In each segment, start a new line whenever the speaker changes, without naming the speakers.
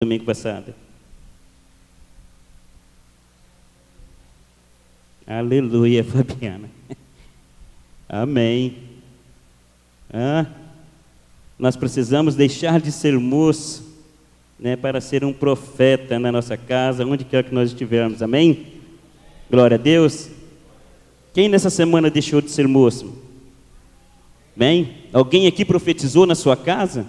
domingo passado. Aleluia, Fabiana. Amém. Nós precisamos deixar de ser moço, né, para ser um profeta na nossa casa, onde quer que nós estivermos. Amém? Glória a Deus. Quem nessa semana deixou de ser moço? Bem, alguém aqui profetizou na sua casa?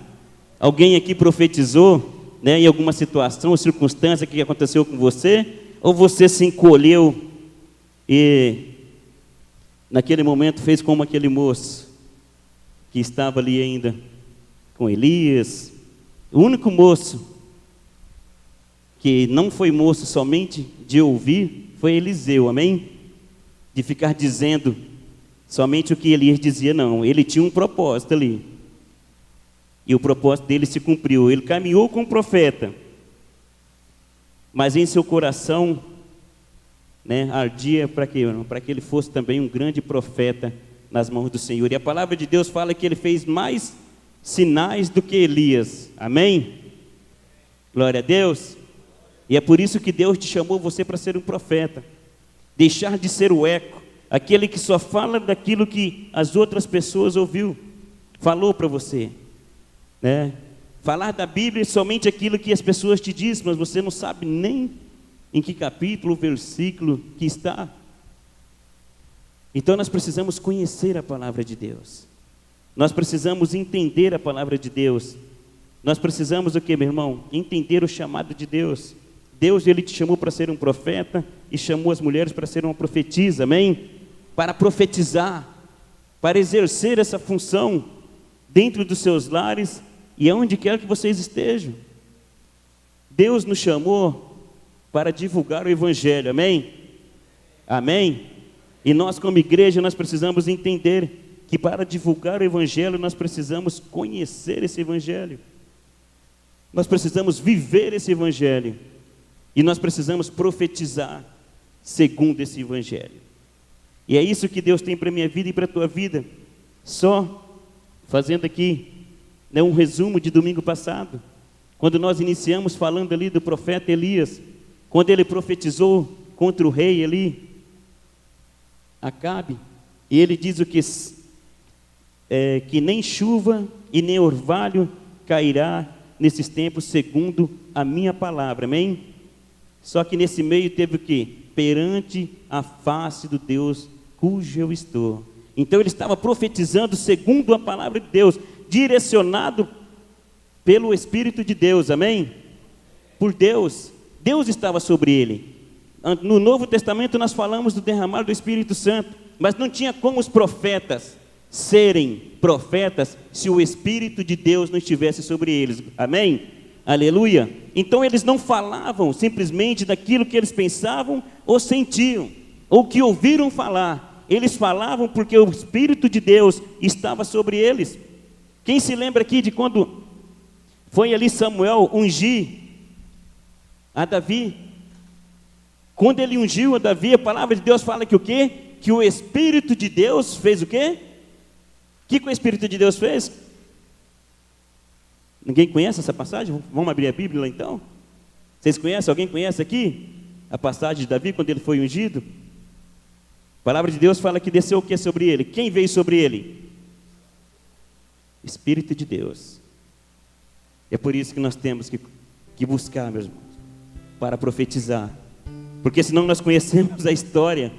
Alguém aqui profetizou, né, em alguma situação ou circunstância que aconteceu com você? Ou você se encolheu e naquele momento fez como aquele moço que estava ali ainda com Elias? O único moço que não foi moço somente de ouvir foi Eliseu, amém? De ficar dizendo somente o que Elias dizia, não. Ele tinha um propósito ali. E o propósito dele se cumpriu. Ele caminhou com o profeta. Mas em seu coração, né, ardia para que ele fosse também um grande profeta nas mãos do Senhor. E a palavra de Deus fala que ele fez mais sinais do que Elias. Amém? Glória a Deus. E é por isso que Deus te chamou você para ser um profeta. Deixar de ser o eco, aquele que só fala daquilo que as outras pessoas falou para você, né? Falar da Bíblia é somente aquilo que as pessoas te dizem, mas você não sabe nem em que capítulo, versículo que está. Então nós precisamos conhecer a palavra de Deus. Nós precisamos entender a palavra de Deus. Nós precisamos o que, meu irmão? Entender o chamado de Deus. Deus, Ele te chamou para ser um profeta e chamou as mulheres para ser uma profetisa, amém? Para profetizar, para exercer essa função dentro dos seus lares e aonde quer que vocês estejam. Deus nos chamou para divulgar o Evangelho, amém? Amém? E nós como igreja, nós precisamos entender que para divulgar o Evangelho, nós precisamos conhecer esse Evangelho. Nós precisamos viver esse Evangelho. E nós precisamos profetizar segundo esse Evangelho. E é isso que Deus tem para a minha vida e para a tua vida. Só fazendo aqui, né, um resumo de domingo passado, quando nós iniciamos falando ali do profeta Elias, quando ele profetizou contra o rei ali, Acabe, e ele diz o que nem chuva e nem orvalho cairá nesses tempos segundo a minha palavra, amém? Só que nesse meio teve o quê? Perante a face do Deus cujo eu estou. Então ele estava profetizando segundo a palavra de Deus, direcionado pelo Espírito de Deus, amém? Por Deus. Deus estava sobre ele. No Novo Testamento nós falamos do derramar do Espírito Santo, mas não tinha como os profetas serem profetas se o Espírito de Deus não estivesse sobre eles, amém? Aleluia. Então eles não falavam simplesmente daquilo que eles pensavam ou sentiam, ou que ouviram falar. Eles falavam porque o Espírito de Deus estava sobre eles. Quem se lembra aqui de quando foi ali Samuel ungir a Davi? Quando ele ungiu a Davi, a palavra de Deus fala que o quê? Que o Espírito de Deus fez o quê? O que o Espírito de Deus fez? Ninguém conhece essa passagem? Vamos abrir a Bíblia lá então? Vocês conhecem? Alguém conhece aqui? A passagem de Davi quando ele foi ungido? A palavra de Deus fala que desceu o que sobre ele? Quem veio sobre ele? Espírito de Deus. É por isso que nós temos que buscar, meus irmãos, para profetizar. Porque senão nós conhecemos a história,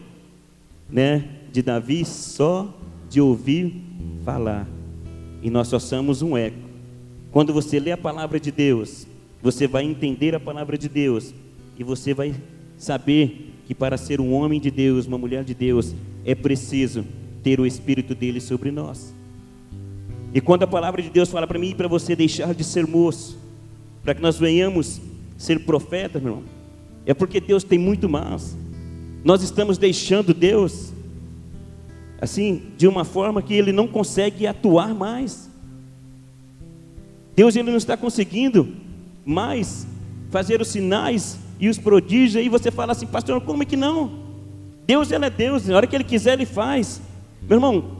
né, de Davi só de ouvir falar. E nós só somos um eco. Quando você lê a palavra de Deus, você vai entender a palavra de Deus. E você vai saber que para ser um homem de Deus, uma mulher de Deus, é preciso ter o Espírito dele sobre nós. E quando a palavra de Deus fala para mim e para você deixar de ser moço, para que nós venhamos ser profetas, meu irmão, é porque Deus tem muito mais. Nós estamos deixando Deus assim, de uma forma que Ele não consegue atuar mais. Deus, Ele não está conseguindo mais fazer os sinais e os prodígios. Aí você fala assim: pastor, como é que não? Deus, Ele é Deus, na hora que Ele quiser Ele faz. Meu irmão,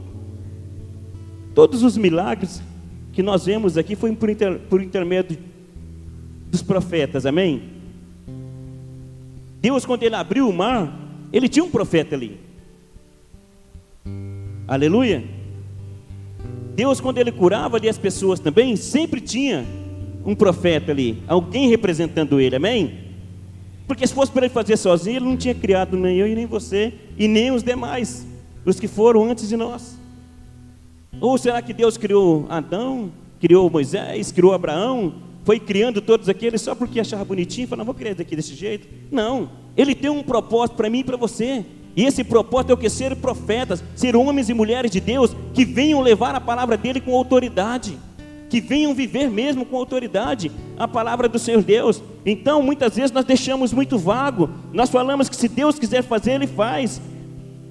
todos os milagres que nós vemos aqui foi por intermédio dos profetas, amém? Deus, quando Ele abriu o mar, Ele tinha um profeta ali. Aleluia. Deus, quando Ele curava ali as pessoas também, sempre tinha um profeta ali, alguém representando Ele, amém? Porque se fosse para Ele fazer sozinho, Ele não tinha criado nem eu e nem você, e nem os demais, os que foram antes de nós. Ou será que Deus criou Adão, criou Moisés, criou Abraão, foi criando todos aqueles só porque achava bonitinho, falou, não, vou criar daqui desse jeito? Não, Ele tem um propósito para mim e para você. E esse propósito é o que? Ser profetas, ser homens e mulheres de Deus, que venham levar a palavra dEle com autoridade, que venham viver mesmo com autoridade a palavra do Senhor Deus. Então, muitas vezes nós deixamos muito vago, nós falamos que se Deus quiser fazer, Ele faz.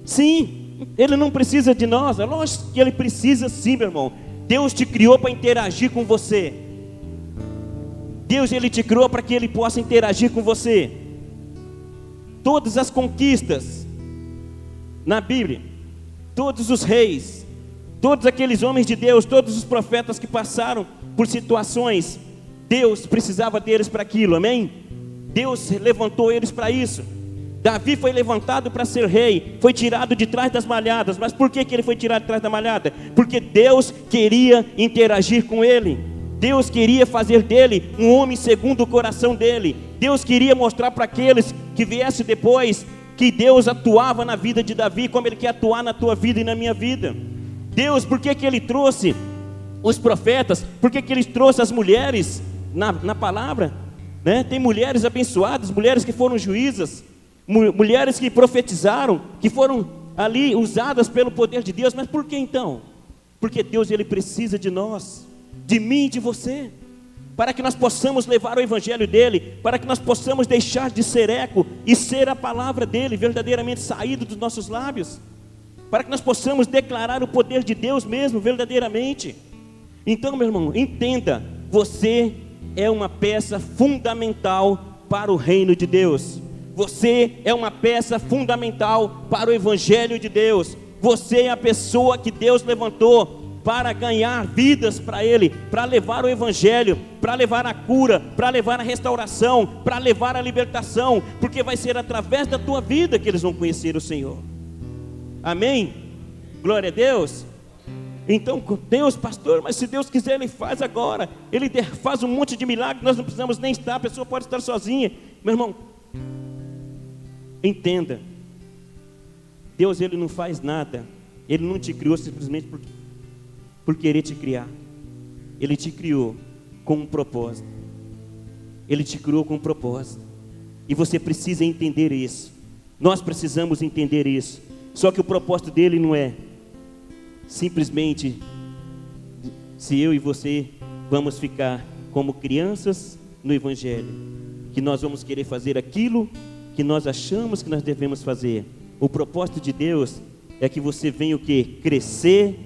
Sim, Ele não precisa de nós, é lógico que Ele precisa sim, meu irmão. Deus te criou para interagir com você. Deus, Ele te criou para que Ele possa interagir com você. Todas as conquistas na Bíblia, todos os reis, todos aqueles homens de Deus, todos os profetas que passaram por situações, Deus precisava deles para aquilo, amém? Deus levantou eles para isso. Davi foi levantado para ser rei, foi tirado de trás das malhadas. Mas por que ele foi tirado de trás da malhada? Porque Deus queria interagir com ele. Deus queria fazer dele um homem segundo o coração dele. Deus queria mostrar para aqueles que viessem depois que Deus atuava na vida de Davi, como Ele quer atuar na tua vida e na minha vida. Deus, por que Ele trouxe os profetas? Por que Ele trouxe as mulheres na palavra? Né? Tem mulheres abençoadas, mulheres que foram juízas, mulheres que profetizaram, que foram ali usadas pelo poder de Deus. Mas por que então? Porque Deus, Ele precisa de nós, de mim e de você, para que nós possamos levar o evangelho dEle, para que nós possamos deixar de ser eco e ser a palavra dEle verdadeiramente saído dos nossos lábios, para que nós possamos declarar o poder de Deus mesmo verdadeiramente. Então, meu irmão, entenda, você é uma peça fundamental para o reino de Deus. Você é uma peça fundamental para o evangelho de Deus. Você é a pessoa que Deus levantou para ganhar vidas para Ele, para levar o evangelho, para levar a cura, para levar a restauração, para levar a libertação, porque vai ser através da tua vida que eles vão conhecer o Senhor. Amém? Glória a Deus. Então, Deus, pastor, mas se Deus quiser, Ele faz agora, Ele faz um monte de milagres, nós não precisamos nem estar, a pessoa pode estar sozinha. Meu irmão, entenda, Deus, Ele não faz nada, Ele não te criou simplesmente por querer te criar. Ele te criou com um propósito. Ele te criou com um propósito. E você precisa entender isso. Nós precisamos entender isso. Só que o propósito dele não é simplesmente se eu e você vamos ficar como crianças no evangelho, que nós vamos querer fazer aquilo que nós achamos que nós devemos fazer. O propósito de Deus é que você venha o quê? Crescer,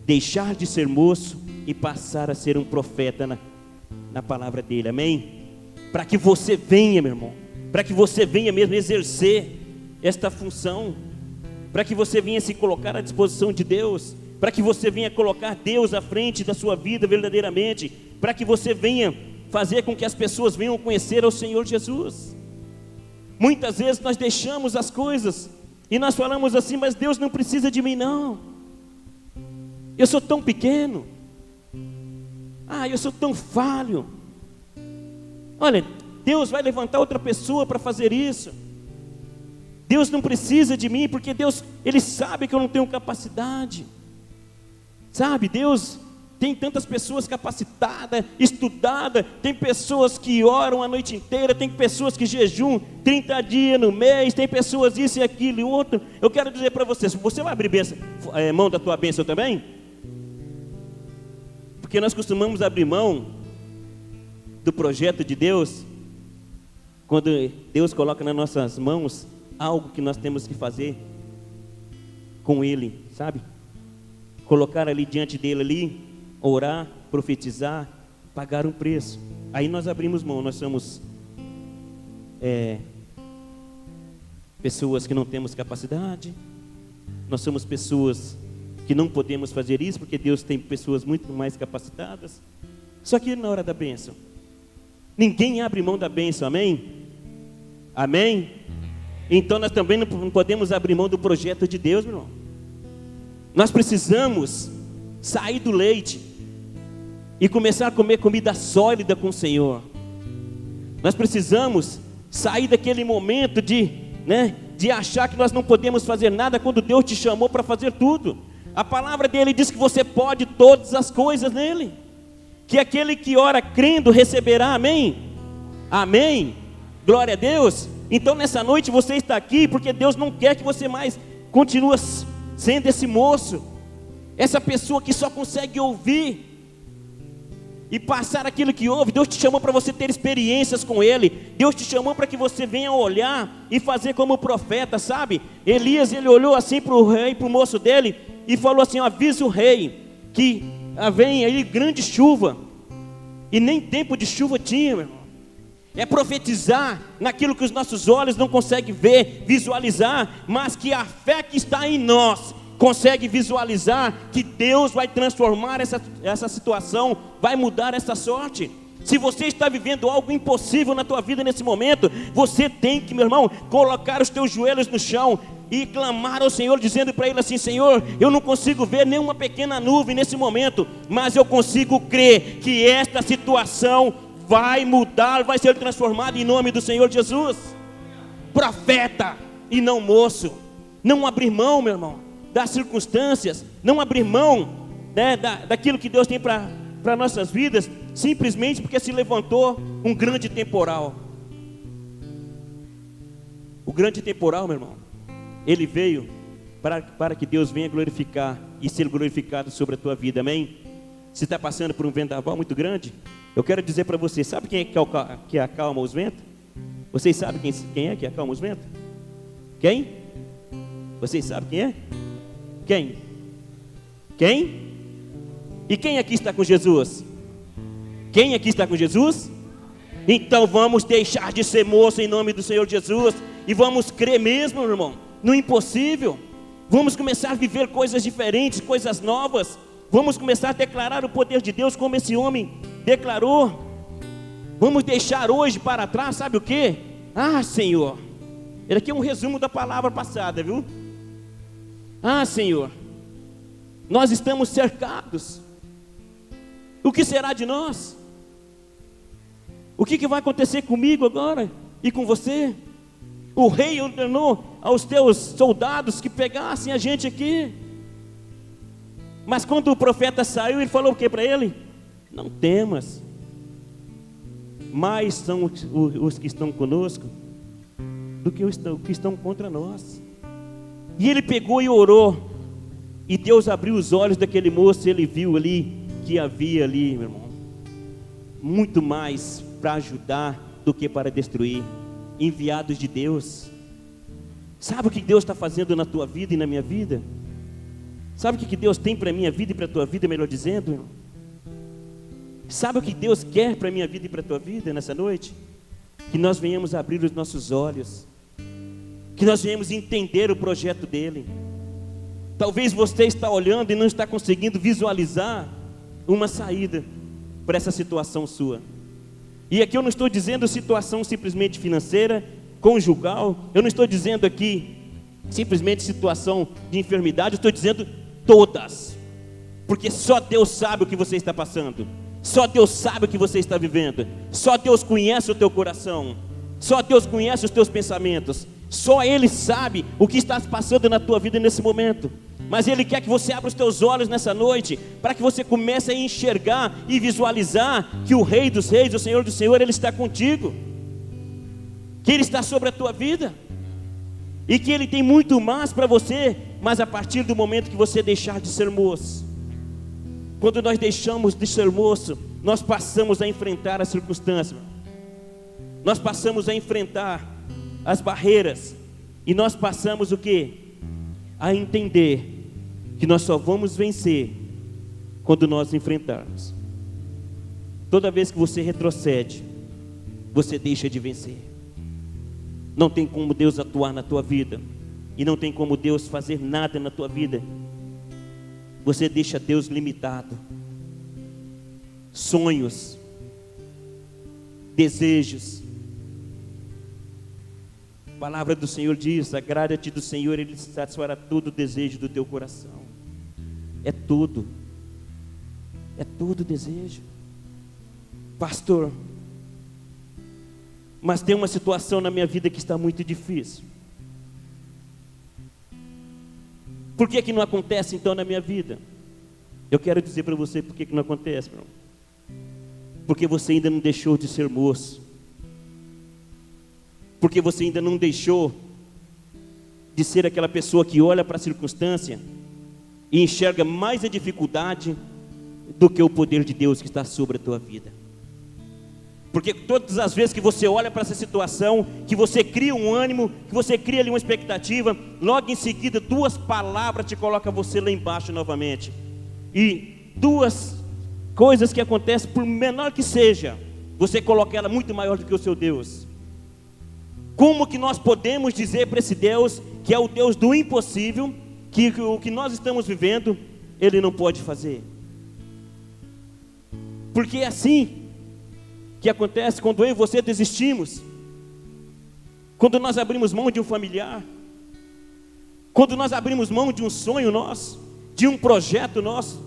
deixar de ser moço e passar a ser um profeta na palavra dele, amém? Para que você venha, meu irmão, para que você venha mesmo exercer esta função, para que você venha se colocar à disposição de Deus, para que você venha colocar Deus à frente da sua vida verdadeiramente, para que você venha fazer com que as pessoas venham conhecer ao Senhor Jesus. Muitas vezes nós deixamos as coisas e nós falamos assim, mas Deus não precisa de mim não. Eu sou tão pequeno. Eu sou tão falho. Olha, Deus vai levantar outra pessoa para fazer isso. Deus não precisa de mim, porque Deus, Ele sabe que eu não tenho capacidade. Sabe, Deus tem tantas pessoas capacitadas, estudadas. Tem pessoas que oram a noite inteira. Tem pessoas que jejuam 30 dias no mês. Tem pessoas isso e aquilo e outro. Eu quero dizer para vocês, você vai abrir mão da tua bênção também? Porque nós costumamos abrir mão do projeto de Deus quando Deus coloca nas nossas mãos algo que nós temos que fazer com Ele, sabe? Colocar ali diante dele ali, orar, profetizar, pagar um preço. Aí nós abrimos mão, nós somos pessoas que não temos capacidade, nós somos pessoas que não podemos fazer isso, porque Deus tem pessoas muito mais capacitadas. Só que na hora da bênção, Ninguém abre mão da bênção, amém? Amém? Então nós também não podemos abrir mão do projeto de Deus, meu irmão. Nós precisamos sair do leite e começar a comer comida sólida com o Senhor. Nós precisamos sair daquele momento de achar que nós não podemos fazer nada, quando Deus te chamou para fazer tudo. A palavra dele diz que você pode todas as coisas nele, que aquele que ora crendo receberá, amém? Amém? Glória a Deus. Então nessa noite você está aqui porque Deus não quer que você mais continue sendo esse moço, essa pessoa que só consegue ouvir e passar aquilo que ouve. Deus te chamou para você ter experiências com Ele. Deus te chamou para que você venha olhar e fazer como o profeta, sabe? Elias, ele olhou assim para o rei, para o moço dele, e falou assim: avisa o rei que vem aí grande chuva. E nem tempo de chuva tinha, meu irmão. É profetizar naquilo que os nossos olhos não conseguem ver, visualizar, mas que a fé que está em nós consegue visualizar que Deus vai transformar essa situação, vai mudar essa sorte. Se você está vivendo algo impossível na tua vida nesse momento, você tem que, meu irmão, colocar os teus joelhos no chão e clamar ao Senhor, dizendo para Ele assim: Senhor, eu não consigo ver nenhuma pequena nuvem nesse momento, mas eu consigo crer que esta situação vai mudar, vai ser transformada em nome do Senhor Jesus. Profeta e não moço. Não abrir mão, meu irmão, das circunstâncias, não abrir mão daquilo que Deus tem para nossas vidas, simplesmente porque se levantou um grande temporal. O grande temporal, meu irmão, ele veio para que Deus venha glorificar e ser glorificado sobre a tua vida, amém? Você está passando por um vendaval muito grande? Eu quero dizer para você, sabe quem é que acalma os ventos? Vocês sabem quem é que acalma os ventos? Quem? Vocês sabem quem é? Quem? Quem? E quem aqui está com Jesus? Quem aqui está com Jesus? Então vamos deixar de ser moço em nome do Senhor Jesus e vamos crer mesmo, meu irmão, no impossível. Vamos começar a viver coisas diferentes, coisas novas. Vamos começar a declarar o poder de Deus como esse homem declarou. Vamos deixar hoje para trás, sabe o que? Senhor, ele aqui é um resumo da palavra passada, viu? Senhor, nós estamos cercados. O que será de nós? O que vai acontecer comigo agora e com você? O rei ordenou aos teus soldados que pegassem a gente aqui. Mas quando o profeta saiu, ele falou o que para ele? Não temas, mais são os que estão conosco do que os que estão contra nós. E ele pegou e orou, e Deus abriu os olhos daquele moço, e ele viu ali que havia ali, meu irmão, muito mais para ajudar do que para destruir. Enviados de Deus. Sabe o que Deus está fazendo na tua vida e na minha vida? Sabe o que Deus tem para a minha vida e para a tua vida, melhor dizendo, irmão? Sabe o que Deus quer para a minha vida e para a tua vida nessa noite? Que nós venhamos abrir os nossos olhos, que nós venhamos entender o projeto dEle. Talvez você está olhando e não está conseguindo visualizar uma saída para essa situação sua. E aqui eu não estou dizendo situação simplesmente financeira, conjugal. Eu não estou dizendo aqui simplesmente situação de enfermidade. Eu estou dizendo todas, porque só Deus sabe o que você está passando. Só Deus sabe o que você está vivendo. Só Deus conhece o teu coração. Só Deus conhece os teus pensamentos. Só Ele sabe o que está passando na tua vida nesse momento. Mas Ele quer que você abra os teus olhos nessa noite, para que você comece a enxergar e visualizar que o Rei dos Reis, o Senhor do Senhor, Ele está contigo, que Ele está sobre a tua vida, e que Ele tem muito mais para você. Mas a partir do momento que você deixar de ser moço, quando nós deixamos de ser moço, nós passamos a enfrentar as circunstâncias, nós passamos a enfrentar as barreiras, e nós passamos o quê? A entender que nós só vamos vencer quando nós enfrentarmos. Toda vez que você retrocede, você deixa de vencer. Não tem como Deus atuar na tua vida, e não tem como Deus fazer nada na tua vida. Você deixa Deus limitado. Sonhos, desejos. A palavra do Senhor diz: agrada-te do Senhor, Ele satisfará todo o desejo do teu coração. É tudo desejo. Pastor, mas tem uma situação na minha vida que está muito difícil. Por que não acontece então na minha vida? Eu quero dizer para você por que não acontece, meu irmão. Porque você ainda não deixou de ser moço. Porque você ainda não deixou de ser aquela pessoa que olha para a circunstância e enxerga mais a dificuldade do que o poder de Deus que está sobre a tua vida. Porque todas as vezes que você olha para essa situação, que você cria um ânimo, que você cria ali uma expectativa, logo em seguida 2 palavras te colocam você lá embaixo novamente. E 2 coisas que acontecem, por menor que seja, você coloca ela muito maior do que o seu Deus. Como que nós podemos dizer para esse Deus, que é o Deus do impossível, que o que nós estamos vivendo, Ele não pode fazer? Porque é assim que acontece quando eu e você desistimos, quando nós abrimos mão de um familiar, quando nós abrimos mão de um sonho nosso, de um projeto nosso,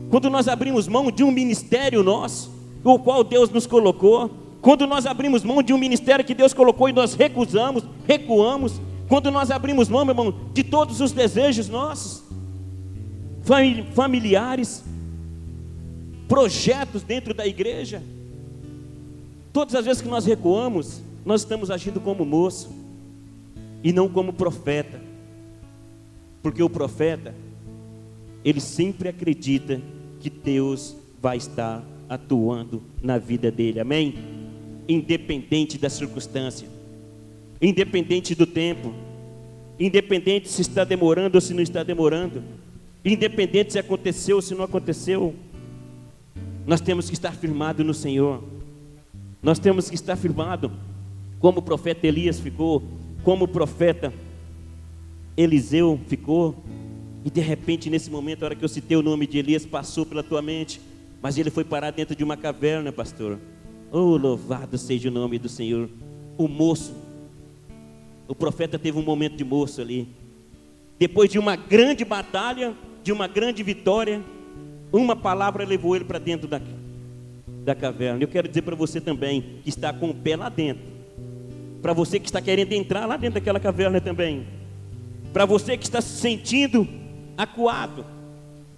quando nós abrimos mão de um ministério nosso, o qual Deus nos colocou, quando nós abrimos mão de um ministério que Deus colocou e nós recuamos, recuamos, quando nós abrimos mão, meu irmão, de todos os desejos nossos, familiares, projetos dentro da igreja, todas as vezes que nós recuamos, nós estamos agindo como moço e não como profeta, porque o profeta, ele sempre acredita que Deus vai estar atuando na vida dele, amém? Independente da circunstância, independente do tempo, independente se está demorando ou se não está demorando, independente se aconteceu ou se não aconteceu, nós temos que estar firmados no Senhor. Nós temos que estar firmados, como o profeta Elias ficou, como o profeta Eliseu ficou. E de repente, nesse momento, a hora que eu citei o nome de Elias, passou pela tua mente, mas ele foi parar dentro de uma caverna, pastor. Oh, louvado seja o nome do Senhor. O moço, o profeta teve um momento de moço ali. Depois de uma grande batalha, de uma grande vitória, uma palavra levou ele para dentro da caverna. Eu quero dizer para você também, que está com o pé lá dentro, para você que está querendo entrar lá dentro daquela caverna também, para você que está se sentindo acuado,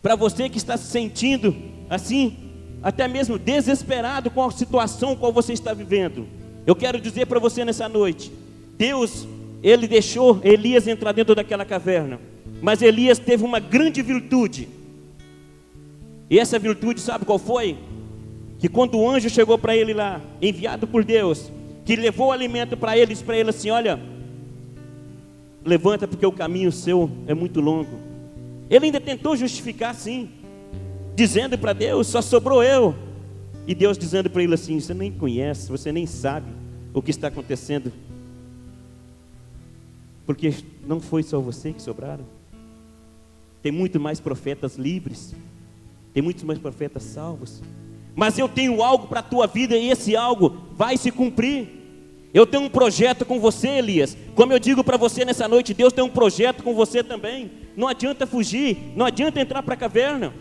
para você que está se sentindo assim, até mesmo desesperado com a situação qual você está vivendo, eu quero dizer para você nessa noite, Deus, Ele deixou Elias entrar dentro daquela caverna, mas Elias teve uma grande virtude. E essa virtude, sabe qual foi? Que quando o anjo chegou para ele lá, enviado por Deus, que levou o alimento para ele, disse para ele assim: olha, levanta porque o caminho seu é muito longo. Ele ainda tentou justificar assim, dizendo para Deus: só sobrou eu. E Deus dizendo para ele assim: você nem conhece, você nem sabe o que está acontecendo, porque não foi só você que sobraram. Tem muito mais profetas livres, tem muitos mais profetas salvos, mas eu tenho algo para a tua vida e esse algo vai se cumprir. Eu tenho um projeto com você, Elias. Como eu digo para você nessa noite, Deus tem um projeto com você também. Não adianta fugir, não adianta entrar para a caverna,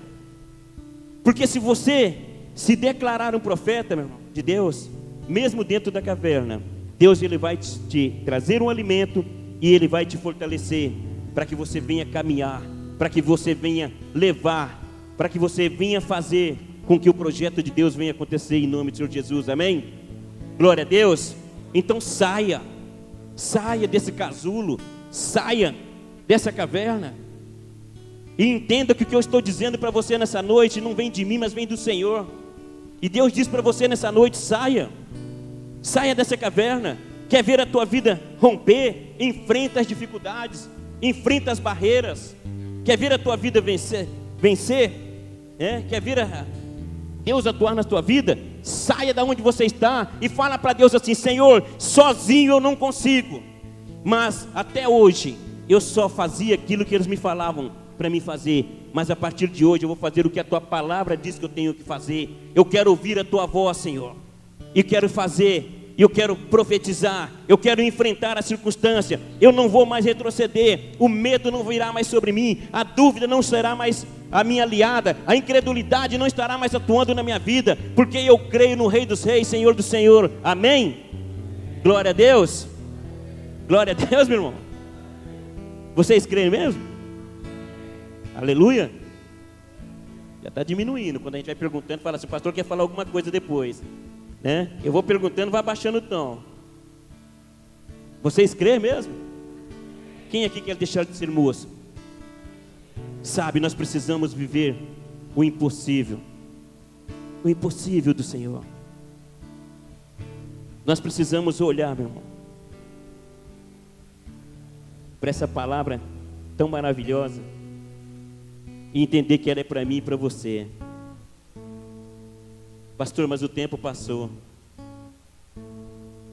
porque se você se declarar um profeta, meu irmão, de Deus, mesmo dentro da caverna, Deus ele vai te trazer um alimento e Ele vai te fortalecer para que você venha caminhar, para que você venha levar, para que você venha fazer com que o projeto de Deus venha acontecer em nome do Senhor Jesus, amém? Glória a Deus. Então saia desse casulo, saia dessa caverna e entenda que o que eu estou dizendo para você nessa noite não vem de mim, mas vem do Senhor. E Deus diz para você nessa noite: saia dessa caverna. Quer ver a tua vida romper? Enfrenta as dificuldades, enfrenta as barreiras. Quer ver a tua vida vencer? Quer ver Deus atuar na tua vida? Saia da onde você está e fala para Deus assim: Senhor, sozinho eu não consigo, mas até hoje eu só fazia aquilo que eles me falavam para mim fazer, mas a partir de hoje eu vou fazer o que a tua palavra diz que eu tenho que fazer. Eu quero ouvir a tua voz, Senhor. e quero fazer, e eu quero profetizar, eu quero enfrentar a circunstância, eu não vou mais retroceder, o medo não virá mais sobre mim, a dúvida não será mais a minha aliada, a incredulidade não estará mais atuando na minha vida, porque eu creio no Rei dos Reis, Senhor do Senhor, amém? Glória a Deus, glória a Deus, meu irmão. Vocês creem mesmo? Aleluia. Já está diminuindo, quando a gente vai perguntando, fala assim, o pastor quer falar alguma coisa depois, né? Eu vou perguntando, vai baixando o tom. Vocês creem mesmo? Quem aqui quer deixar de ser moço? Sabe, nós precisamos viver o impossível do Senhor. Nós precisamos olhar, meu irmão, para essa palavra tão maravilhosa e entender que ela é para mim e para você. Pastor, mas o tempo passou.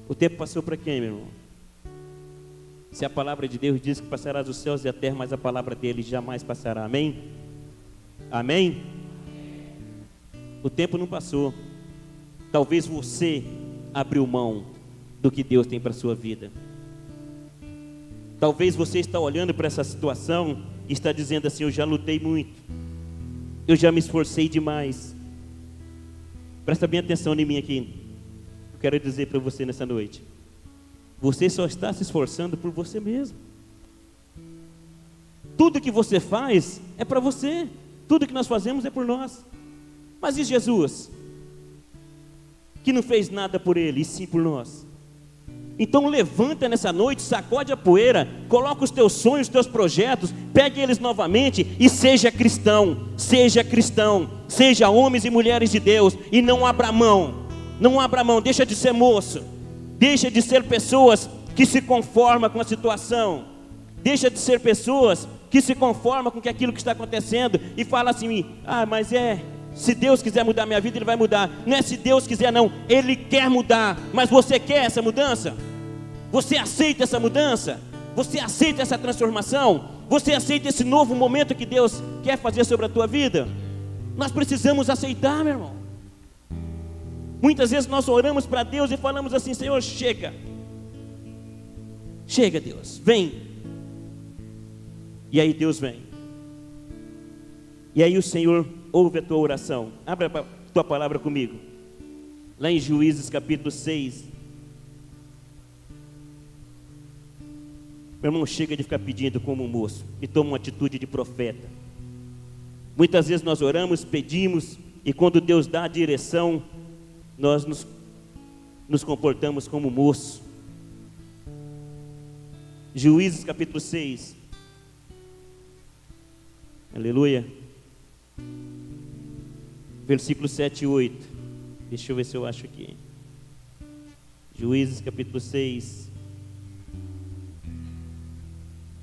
O tempo passou para quem, meu irmão? Se a palavra de Deus diz que passará os céus e a terra, mas a palavra dele jamais passará, amém? Amém? O tempo não passou. Talvez você abriu mão do que Deus tem para a sua vida. Talvez você está olhando para essa situação e está dizendo assim, eu já lutei muito, eu já me esforcei demais. Presta bem atenção em mim aqui. Eu quero dizer para você nessa noite, você só está se esforçando por você mesmo. Tudo que você faz é para você, tudo que nós fazemos é por nós. Mas e Jesus, que não fez nada por ele, e sim por nós? Então levanta nessa noite, sacode a poeira, coloca os teus sonhos, os teus projetos, pegue eles novamente e seja cristão, seja homens e mulheres de Deus, e não abra mão, deixa de ser moço, deixa de ser pessoas que se conformam com a situação, deixa de ser pessoas que se conformam com aquilo que está acontecendo e fala assim, mas se Deus quiser mudar minha vida, Ele vai mudar. Não é se Deus quiser não, Ele quer mudar. Mas você quer essa mudança? Você aceita essa mudança? Você aceita essa transformação? Você aceita esse novo momento que Deus quer fazer sobre a tua vida? Nós precisamos aceitar, meu irmão. Muitas vezes nós oramos para Deus e falamos assim, Senhor, chega, Deus, vem. E aí Deus vem. E aí o Senhor ouve a tua oração. Abra a tua palavra comigo, lá em Juízes capítulo 6. Meu irmão, chega de ficar pedindo como um moço e toma uma atitude de profeta. Muitas vezes nós oramos, pedimos, e quando Deus dá a direção, nós nos comportamos como moço. Juízes capítulo 6. Aleluia. Versículos 7 e 8. Deixa eu ver se eu acho aqui. Juízes capítulo 6.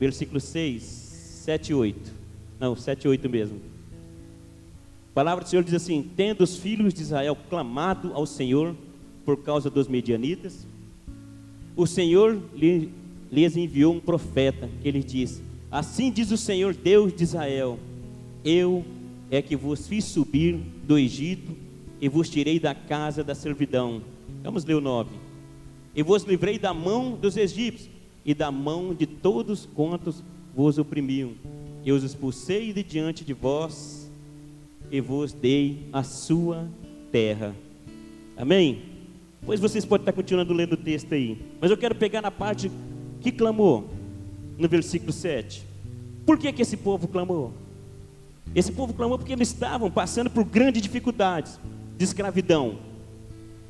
Versículo 6, 7 e 8. Não, 7 e 8 mesmo. A palavra do Senhor diz assim: tendo os filhos de Israel clamado ao Senhor por causa dos medianitas, o Senhor lhes enviou um profeta, que lhes disse: assim diz o Senhor Deus de Israel, eu é que vos fiz subir do Egito e vos tirei da casa da servidão. Vamos ler o 9. E vos livrei da mão dos egípcios e da mão de todos quantos vos oprimiam. Eu os expulsei de diante de vós e vos dei a sua terra. Amém? Pois vocês podem estar continuando lendo o texto aí, mas eu quero pegar na parte que clamou, no versículo 7. Por que esse povo clamou? Esse povo clamou porque eles estavam passando por grandes dificuldades de escravidão.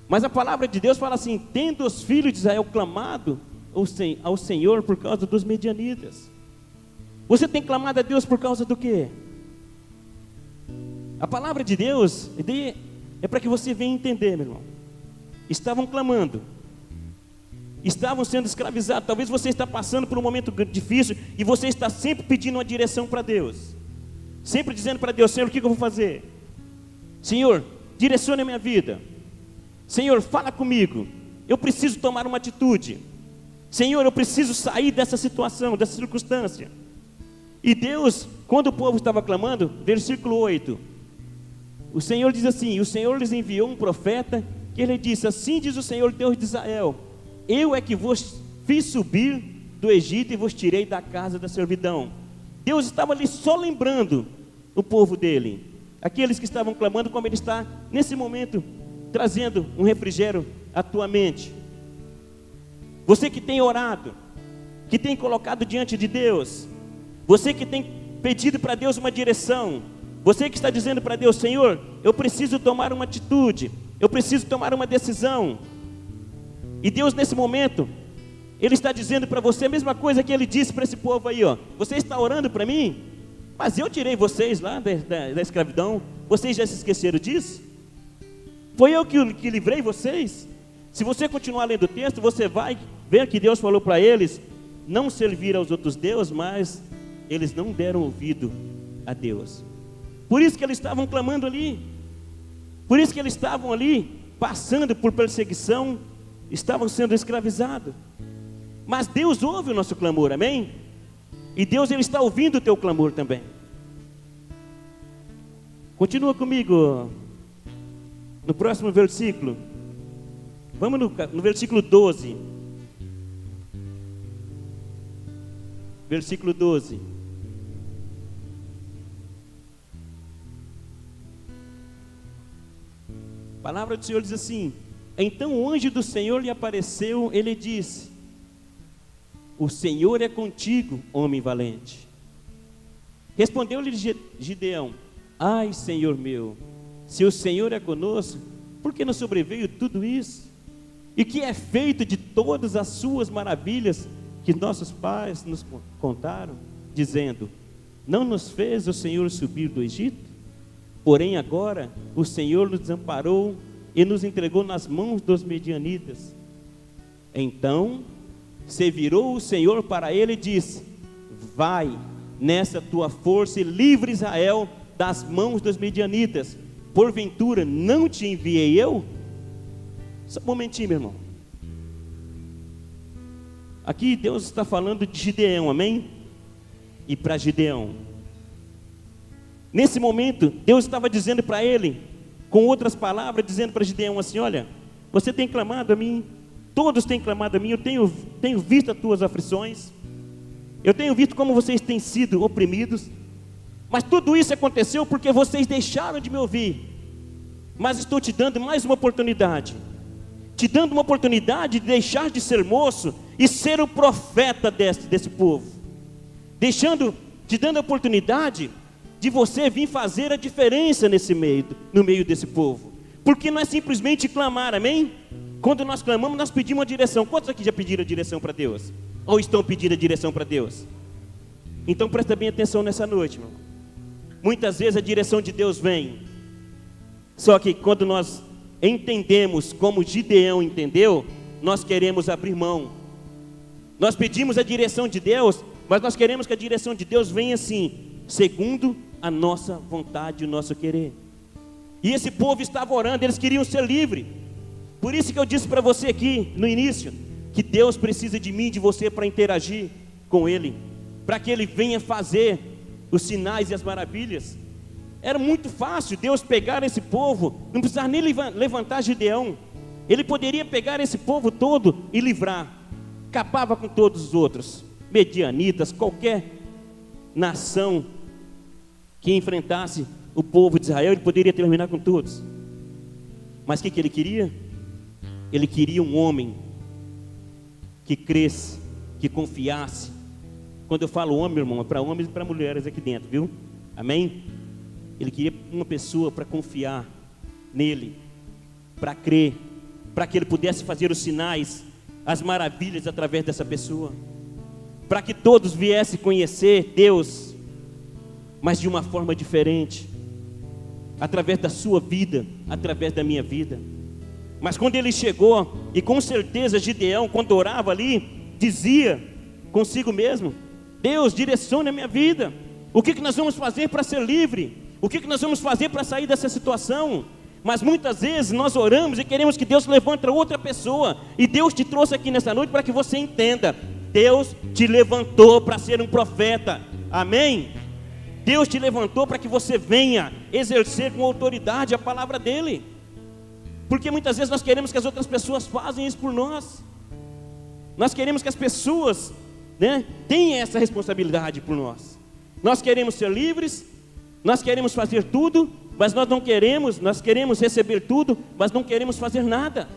Mas a palavra de Deus fala assim: tendo os filhos de Israel clamado ao Senhor por causa dos medianitas. Você tem clamado a Deus por causa do quê? A palavra de Deus é para que você venha entender, meu irmão. Estavam clamando, estavam sendo escravizados. Talvez você está passando por um momento difícil e você está sempre pedindo uma direção para Deus, sempre dizendo para Deus: Senhor, o que eu vou fazer? Senhor, direcione a minha vida. Senhor, fala comigo, eu preciso tomar uma atitude. Senhor, eu preciso sair dessa situação, dessa circunstância. E Deus, quando o povo estava clamando, versículo 8, o Senhor diz assim: o Senhor lhes enviou um profeta que ele disse: assim diz o Senhor Deus de Israel, eu é que vos fiz subir do Egito e vos tirei da casa da servidão. Deus estava ali só lembrando o povo dele, aqueles que estavam clamando, como ele está nesse momento trazendo um refrigério à tua mente. Você que tem orado, que tem colocado diante de Deus, você que tem pedido para Deus uma direção, você que está dizendo para Deus: Senhor, eu preciso tomar uma atitude, eu preciso tomar uma decisão. E Deus nesse momento, Ele está dizendo para você a mesma coisa que Ele disse para esse povo aí, ó. Você está orando para mim? Mas eu tirei vocês lá da escravidão, vocês já se esqueceram disso? Foi eu que livrei vocês? Se você continuar lendo o texto, você vai ver que Deus falou para eles não servir aos outros deuses, mas eles não deram ouvido a Deus. Por isso que eles estavam clamando ali, por isso que eles estavam ali passando por perseguição, estavam sendo escravizados. Mas Deus ouve o nosso clamor, amém? E Deus, Ele está ouvindo o teu clamor também. Continua comigo no próximo versículo. Vamos no versículo 12. Versículo 12. A palavra do Senhor diz assim: então o anjo do Senhor lhe apareceu, ele disse: o Senhor é contigo, homem valente. Respondeu-lhe Gideão: ai, Senhor meu, se o Senhor é conosco, por que nos sobreveio tudo isso? E que é feito de todas as suas maravilhas que nossos pais nos contaram, dizendo: não nos fez o Senhor subir do Egito? Porém agora o Senhor nos desamparou e nos entregou nas mãos dos medianitas. Então se virou o Senhor para ele e disse: vai nessa tua força e livre Israel das mãos dos medianitas. Porventura não te enviei eu? Só um momentinho, meu irmão. Aqui Deus está falando de Gideão, amém? E para Gideão, nesse momento, Deus estava dizendo para ele, com outras palavras, dizendo para Gideão assim: olha, você tem clamado a mim, todos têm clamado a mim, eu tenho visto as tuas aflições, eu tenho visto como vocês têm sido oprimidos, mas tudo isso aconteceu porque vocês deixaram de me ouvir. Mas estou te dando mais uma oportunidade, te dando uma oportunidade de deixar de ser moço e ser o profeta desse povo, te dando a oportunidade de você vir fazer a diferença no meio desse povo, porque não é simplesmente clamar, amém? Quando nós clamamos, nós pedimos uma direção. Quantos aqui já pediram a direção para Deus? Ou estão pedindo a direção para Deus? Então presta bem atenção nessa noite, meu irmão. Muitas vezes a direção de Deus vem, só que quando nós entendemos como Gideão entendeu, nós queremos abrir mão. Nós pedimos a direção de Deus, mas nós queremos que a direção de Deus venha assim, segundo a nossa vontade, o nosso querer. E esse povo estava orando, eles queriam ser livres. Por isso que eu disse para você aqui no início, que Deus precisa de mim e de você para interagir com Ele, para que Ele venha fazer os sinais e as maravilhas. Era muito fácil Deus pegar esse povo, não precisava nem levantar Gideão. Ele poderia pegar esse povo todo e livrar, acabava com todos os outros, medianitas, qualquer nação que enfrentasse o povo de Israel, ele poderia terminar com todos. Mas o que ele queria? Ele queria um homem que cresce, que confiasse. Quando eu falo homem, irmão, é para homens e para mulheres aqui dentro, viu? Amém? Ele queria uma pessoa para confiar nele, para crer, para que ele pudesse fazer os sinais, as maravilhas através dessa pessoa, para que todos viessem conhecer Deus, mas de uma forma diferente, através da sua vida, através da minha vida. Mas quando ele chegou, e com certeza Gideão, quando orava ali, dizia consigo mesmo: Deus, direcione a minha vida, o que nós vamos fazer para ser livre? O que nós vamos fazer para sair dessa situação? Mas muitas vezes nós oramos e queremos que Deus levante outra pessoa, e Deus te trouxe aqui nessa noite para que você entenda: Deus te levantou para ser um profeta, amém? Deus te levantou para que você venha exercer com autoridade a palavra dEle. Porque muitas vezes nós queremos que as outras pessoas façam isso por nós. Nós queremos que as pessoas, né, tenham essa responsabilidade por nós. Nós queremos ser livres, nós queremos fazer tudo, mas nós não queremos, nós queremos receber tudo, mas não queremos fazer nada.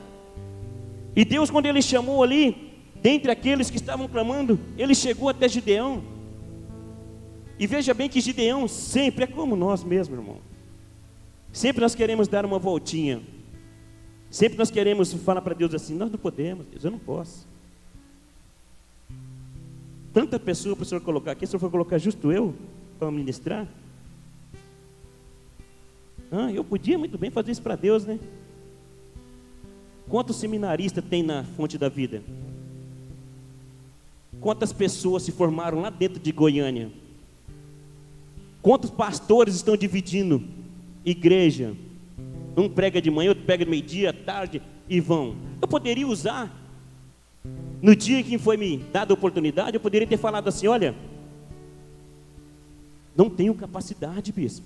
E Deus, quando Ele chamou ali, dentre aqueles que estavam clamando, Ele chegou até Gideão. E veja bem que Gideão sempre é como nós mesmos, irmão. Sempre nós queremos dar uma voltinha. Sempre nós queremos falar para Deus assim: nós não podemos, Deus, eu não posso. Tanta pessoa para o Senhor colocar aqui, o Senhor foi colocar justo eu para ministrar? Eu podia muito bem fazer isso para Deus, né? Quantos seminaristas tem na Fonte da Vida? Quantas pessoas se formaram lá dentro de Goiânia? Quantos pastores estão dividindo igreja? Um prega de manhã, outro prega de meio-dia, à tarde, e vão. Eu poderia usar, no dia que foi me dada a oportunidade, eu poderia ter falado assim: olha, não tenho capacidade, bispo.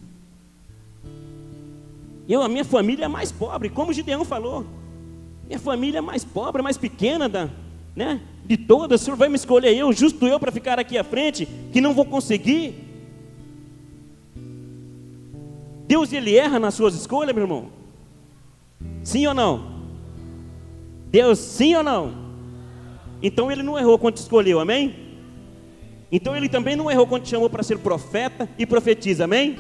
A minha família é mais pobre, como o Gideão falou. Minha família é mais pobre, mais pequena de todas. O Senhor vai me escolher justo eu para ficar aqui à frente, que não vou conseguir. Deus, Ele erra nas suas escolhas, meu irmão? Sim ou não? Deus, sim ou não? Então Ele não errou quando te escolheu, amém? Então Ele também não errou quando te chamou para ser profeta e profetiza, amém?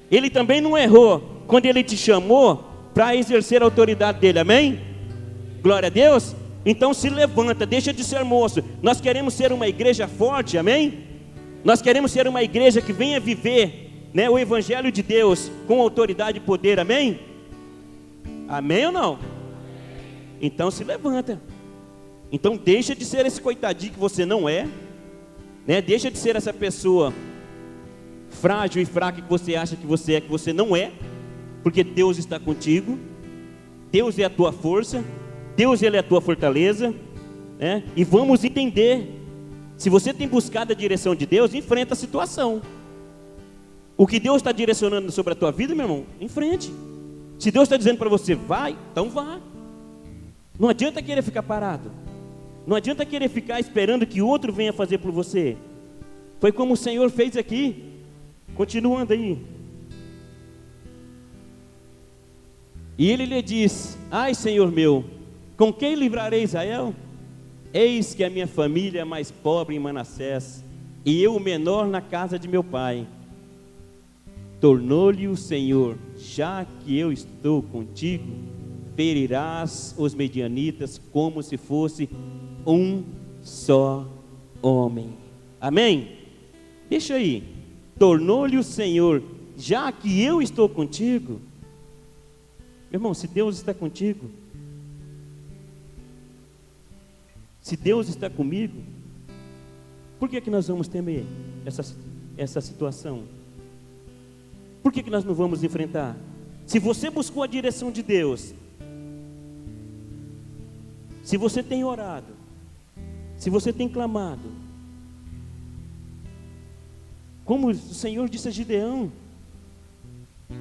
Ele também não errou quando Ele te chamou para exercer a autoridade dEle, amém? Glória a Deus. Então se levanta, deixa de ser moço. Nós queremos ser uma igreja forte, amém? Nós queremos ser uma igreja que venha viver o Evangelho de Deus com autoridade e poder, amém? Amém ou não? Então se levanta. Então deixa de ser esse coitadinho que você não é, deixa de ser essa pessoa frágil e fraca que você acha que você não é, porque Deus está contigo. Deus é a tua força, Deus, Ele é a tua fortaleza, e vamos entender, se você tem buscado a direção de Deus, enfrenta a situação. O que Deus está direcionando sobre a tua vida, meu irmão, em frente. Se Deus está dizendo para você, vai, então vá. Não adianta querer ficar parado. Não adianta querer ficar esperando que outro venha fazer por você. Foi como o Senhor fez aqui. Continuando aí. E Ele lhe diz: ai, Senhor meu, com quem livrarei Israel? Eis que a minha família é mais pobre em Manassés, e eu o menor na casa de meu pai. Tornou-lhe o Senhor: já que eu estou contigo, ferirás os medianitas como se fosse um só homem. Amém? Deixa aí. Tornou-lhe o Senhor: já que eu estou contigo. Meu irmão, se Deus está contigo, se Deus está comigo, por que nós vamos temer essa situação? Por que nós não vamos enfrentar? Se você buscou a direção de Deus, se você tem orado, se você tem clamado, como o Senhor disse a Gideão,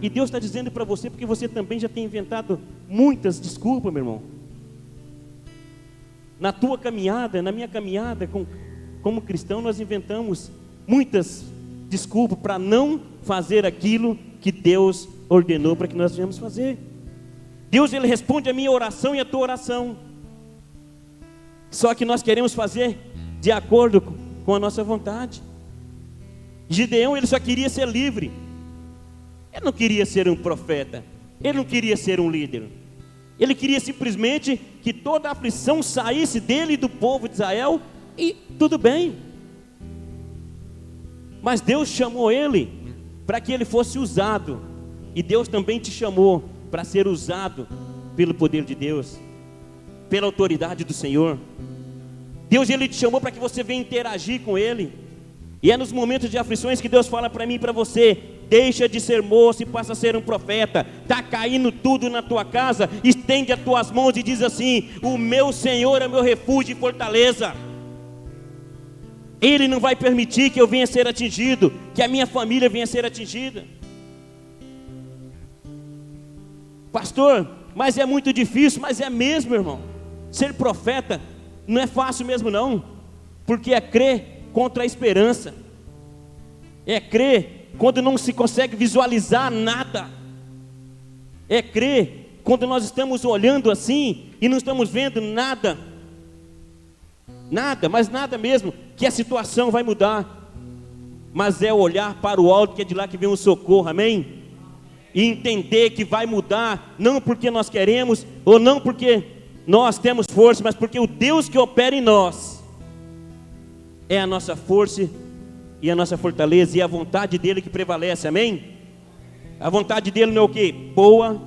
e Deus está dizendo para você, porque você também já tem inventado muitas desculpas, meu irmão. Na tua caminhada, na minha caminhada como cristão, nós inventamos muitas desculpas para não fazer aquilo que Deus ordenou para que nós venhamos fazer. Deus, Ele responde a minha oração e a tua oração. Só que nós queremos fazer de acordo com a nossa vontade. Gideão, ele só queria ser livre. Ele não queria ser um profeta, ele não queria ser um líder. Ele queria simplesmente que toda a aflição saísse dele e do povo de Israel, e tudo bem. Mas Deus chamou ele para que ele fosse usado, e Deus também te chamou para ser usado pelo poder de Deus, pela autoridade do Senhor. Deus, Ele te chamou para que você venha interagir com Ele, e é nos momentos de aflições que Deus fala para mim e para você: deixa de ser moço e passa a ser um profeta. Está caindo tudo na tua casa, estende as tuas mãos e diz assim: o meu Senhor é meu refúgio e fortaleza. Ele não vai permitir que eu venha ser atingido, que a minha família venha ser atingida. Pastor, mas é muito difícil, mas é mesmo, irmão. Ser profeta não é fácil mesmo não, porque é crer contra a esperança, é crer quando não se consegue visualizar nada, é crer quando nós estamos olhando assim e não estamos vendo nada, mas nada mesmo, que a situação vai mudar, mas é olhar para o alto, que é de lá que vem o socorro, amém? E entender que vai mudar, não porque nós queremos, ou não porque nós temos força, mas porque o Deus que opera em nós é a nossa força e a nossa fortaleza, e a vontade dele que prevalece, amém? A vontade dele não é o quê? Boa,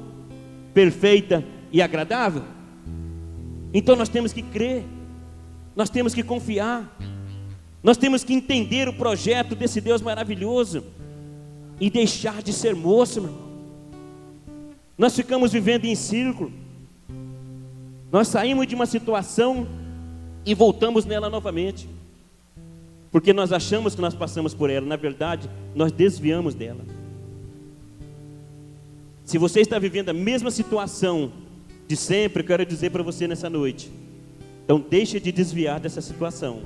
perfeita e agradável. Então nós temos que crer, nós temos que confiar, nós temos que entender o projeto desse Deus maravilhoso e deixar de ser moço, meu irmão. Nós ficamos vivendo em círculo, nós saímos de uma situação e voltamos nela novamente, porque nós achamos que nós passamos por ela, na verdade nós desviamos dela. Se você está vivendo a mesma situação de sempre, eu quero dizer para você nessa noite, então deixe de desviar dessa situação,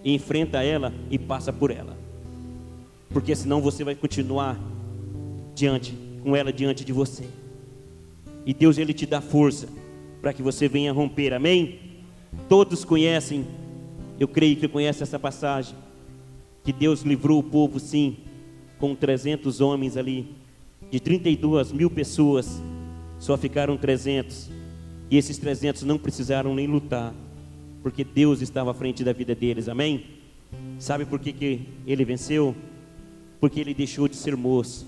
e enfrenta ela e passa por ela, porque senão você vai continuar com ela diante de você, e Deus ele te dá força para que você venha romper, amém? Todos conhecem, eu creio que conhecem essa passagem, que Deus livrou o povo sim, com 300 homens ali, de 32 mil pessoas, só ficaram 300, e esses 300 não precisaram nem lutar, porque Deus estava à frente da vida deles, amém? Sabe por que ele venceu? Porque ele deixou de ser moço,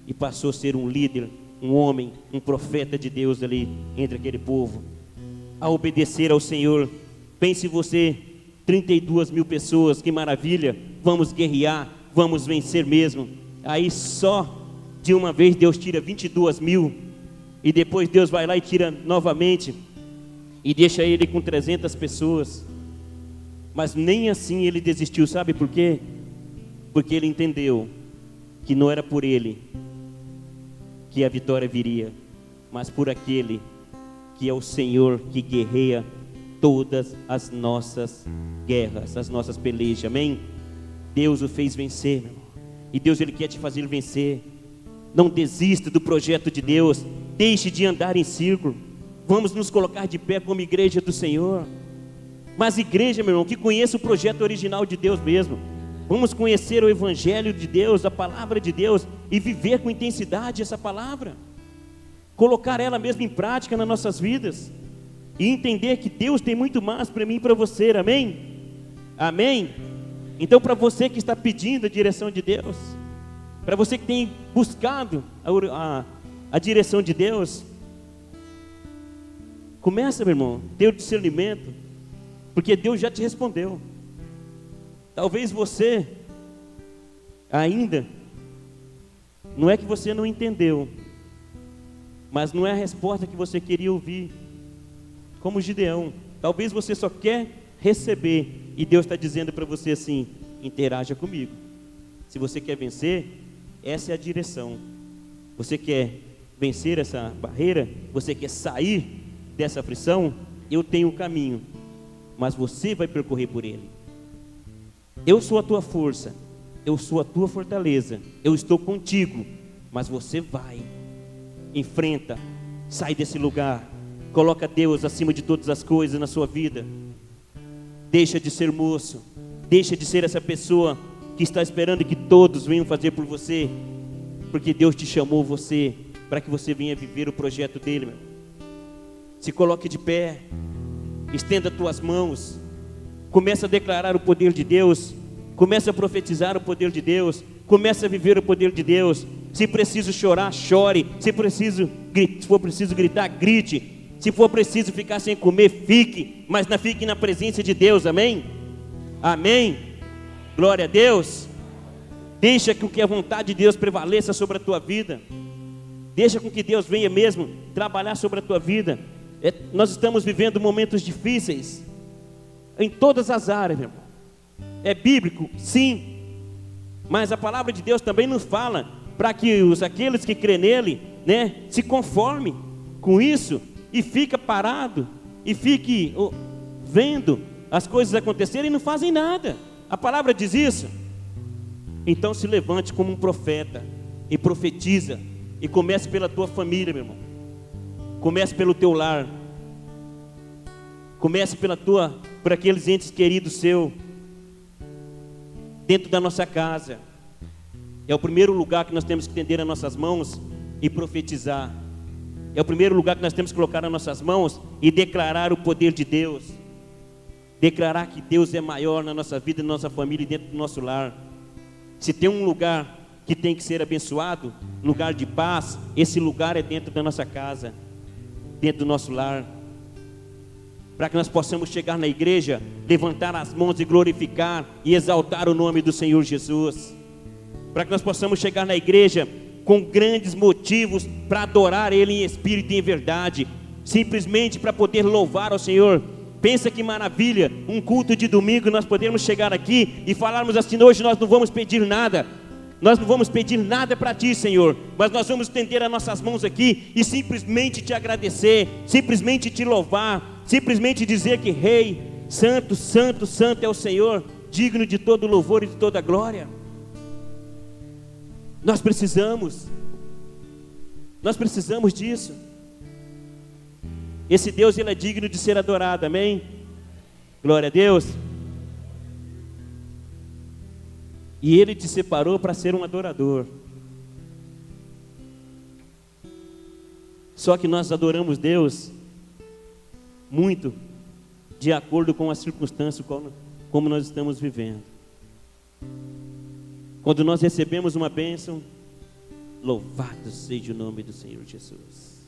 e passou a ser um líder, um homem, um profeta de Deus ali, entre aquele povo, a obedecer ao Senhor. Pense você, 32 mil pessoas, que maravilha, vamos guerrear, vamos vencer mesmo. Aí só de uma vez Deus tira 22 mil, e depois Deus vai lá e tira novamente, e deixa ele com 300 pessoas, mas nem assim ele desistiu, sabe por quê? Porque ele entendeu que não era por ele que a vitória viria, mas por aquele que é o Senhor que guerreia todas as nossas guerras, as nossas pelejas, amém? Deus o fez vencer, meu irmão, e Deus ele quer te fazer vencer. Não desista do projeto de Deus, deixe de andar em círculo, vamos nos colocar de pé como igreja do Senhor, mas igreja, meu irmão, que conheça o projeto original de Deus mesmo. Vamos conhecer o Evangelho de Deus, a Palavra de Deus, e viver com intensidade essa Palavra, colocar ela mesmo em prática nas nossas vidas, e entender que Deus tem muito mais para mim e para você, amém? Amém? Então para você que está pedindo a direção de Deus, para você que tem buscado a direção de Deus, começa, meu irmão, ter o discernimento, porque Deus já te respondeu. Talvez você ainda, não é que você não entendeu, mas não é a resposta que você queria ouvir, como Gideão. Talvez você só quer receber, e Deus está dizendo para você assim: interaja comigo. Se você quer vencer, essa é a direção. Você quer vencer essa barreira, você quer sair dessa aflição, eu tenho um caminho, mas você vai percorrer por ele. Eu sou a tua força, eu sou a tua fortaleza, eu estou contigo, mas você vai, enfrenta, sai desse lugar, coloca Deus acima de todas as coisas na sua vida, deixa de ser moço, deixa de ser essa pessoa que está esperando que todos venham fazer por você, porque Deus te chamou você, para que você venha viver o projeto dele, meu. Se coloque de pé, estenda tuas mãos, começa a declarar o poder de Deus, começa a profetizar o poder de Deus, começa a viver o poder de Deus. Se preciso chorar, chore. Se for preciso gritar, grite. Se for preciso ficar sem comer, fique, mas fique na presença de Deus, amém? Amém? Glória a Deus. Deixa com que a vontade de Deus prevaleça sobre a tua vida, deixa com que Deus venha mesmo trabalhar sobre a tua vida. Nós estamos vivendo momentos difíceis, em todas as áreas, meu irmão. É bíblico, sim, mas a palavra de Deus também nos fala para que aqueles que crêem nele, né, se conforme com isso e fica parado e fique vendo as coisas acontecerem e não fazem nada. A palavra diz isso. Então se levante como um profeta e profetiza, e comece pela tua família, meu irmão. Comece pelo teu lar. Comece por aqueles entes queridos seus, dentro da nossa casa. É o primeiro lugar que nós temos que estender as nossas mãos e profetizar. É o primeiro lugar que nós temos que colocar nas nossas mãos e declarar o poder de Deus. Declarar que Deus é maior na nossa vida, na nossa família e dentro do nosso lar. Se tem um lugar que tem que ser abençoado, lugar de paz, esse lugar é dentro da nossa casa, dentro do nosso lar. Para que nós possamos chegar na igreja, levantar as mãos e glorificar e exaltar o nome do Senhor Jesus. Para que nós possamos chegar na igreja com grandes motivos para adorar Ele em espírito e em verdade, simplesmente para poder louvar ao Senhor. Pensa que maravilha, um culto de domingo nós podemos chegar aqui e falarmos assim: hoje nós não vamos pedir nada, nós não vamos pedir nada para Ti, Senhor, mas nós vamos estender as nossas mãos aqui e simplesmente Te agradecer, simplesmente Te louvar, simplesmente dizer que Rei, Santo, Santo, Santo é o Senhor, digno de todo louvor e de toda glória. Nós precisamos disso. Esse Deus, Ele é digno de ser adorado, amém? Glória a Deus. E Ele te separou para ser um adorador. Só que nós adoramos Deus muito de acordo com as circunstâncias como nós estamos vivendo. Quando nós recebemos uma bênção, louvado seja o nome do Senhor Jesus.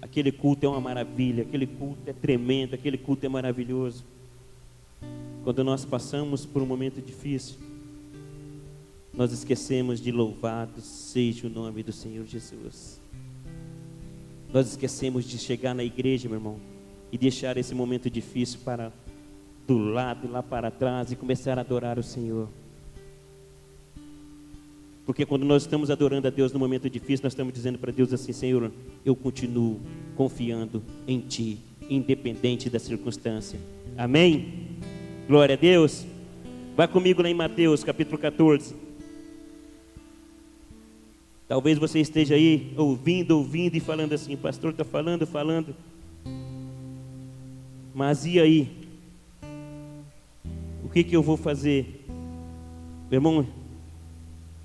Aquele culto é uma maravilha, aquele culto é tremendo, aquele culto é maravilhoso. Quando nós passamos por um momento difícil, nós esquecemos de louvado seja o nome do Senhor Jesus. Nós esquecemos de chegar na igreja, meu irmão, e deixar esse momento difícil para do lado, lá para trás, e começar a adorar o Senhor. Porque quando nós estamos adorando a Deus no momento difícil, nós estamos dizendo para Deus assim: Senhor, eu continuo confiando em Ti, independente da circunstância. Amém? Glória a Deus. Vai comigo lá em Mateus capítulo 14. Talvez você esteja aí ouvindo e falando assim: pastor está falando. Mas e aí? O que eu vou fazer? Meu irmão,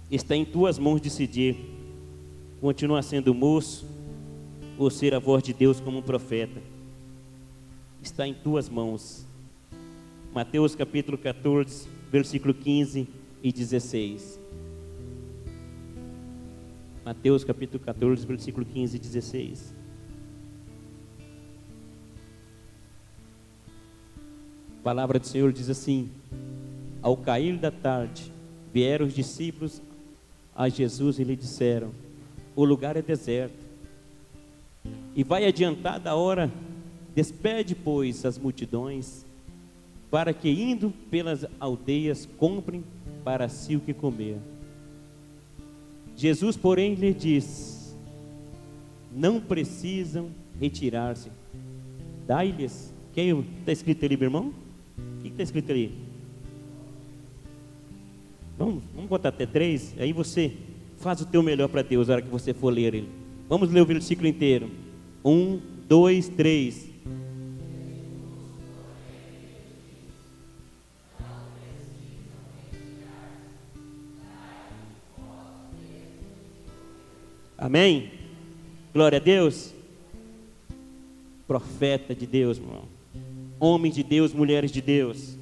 está em tuas mãos decidir continuar sendo moço ou ser a voz de Deus como um profeta. Está em tuas mãos. Mateus capítulo 14, versículo 15 e 16. Mateus capítulo 14, versículo 15 e 16. A palavra do Senhor diz assim: ao cair da tarde, vieram os discípulos a Jesus e lhe disseram: o lugar é deserto, e vai adiantada a hora, despede, pois, as multidões, para que, indo pelas aldeias, comprem para si o que comer. Jesus, porém, lhe diz: não precisam retirar-se, dai-lhes. Quem está escrito ali, meu irmão? O que está escrito ali? Vamos botar até 3, aí você faz o teu melhor para Deus na hora que você for ler ele. Vamos ler o versículo inteiro. 1, 2, 3. Amém? Glória a Deus. Profeta de Deus, meu irmão. Homens de Deus, mulheres de Deus.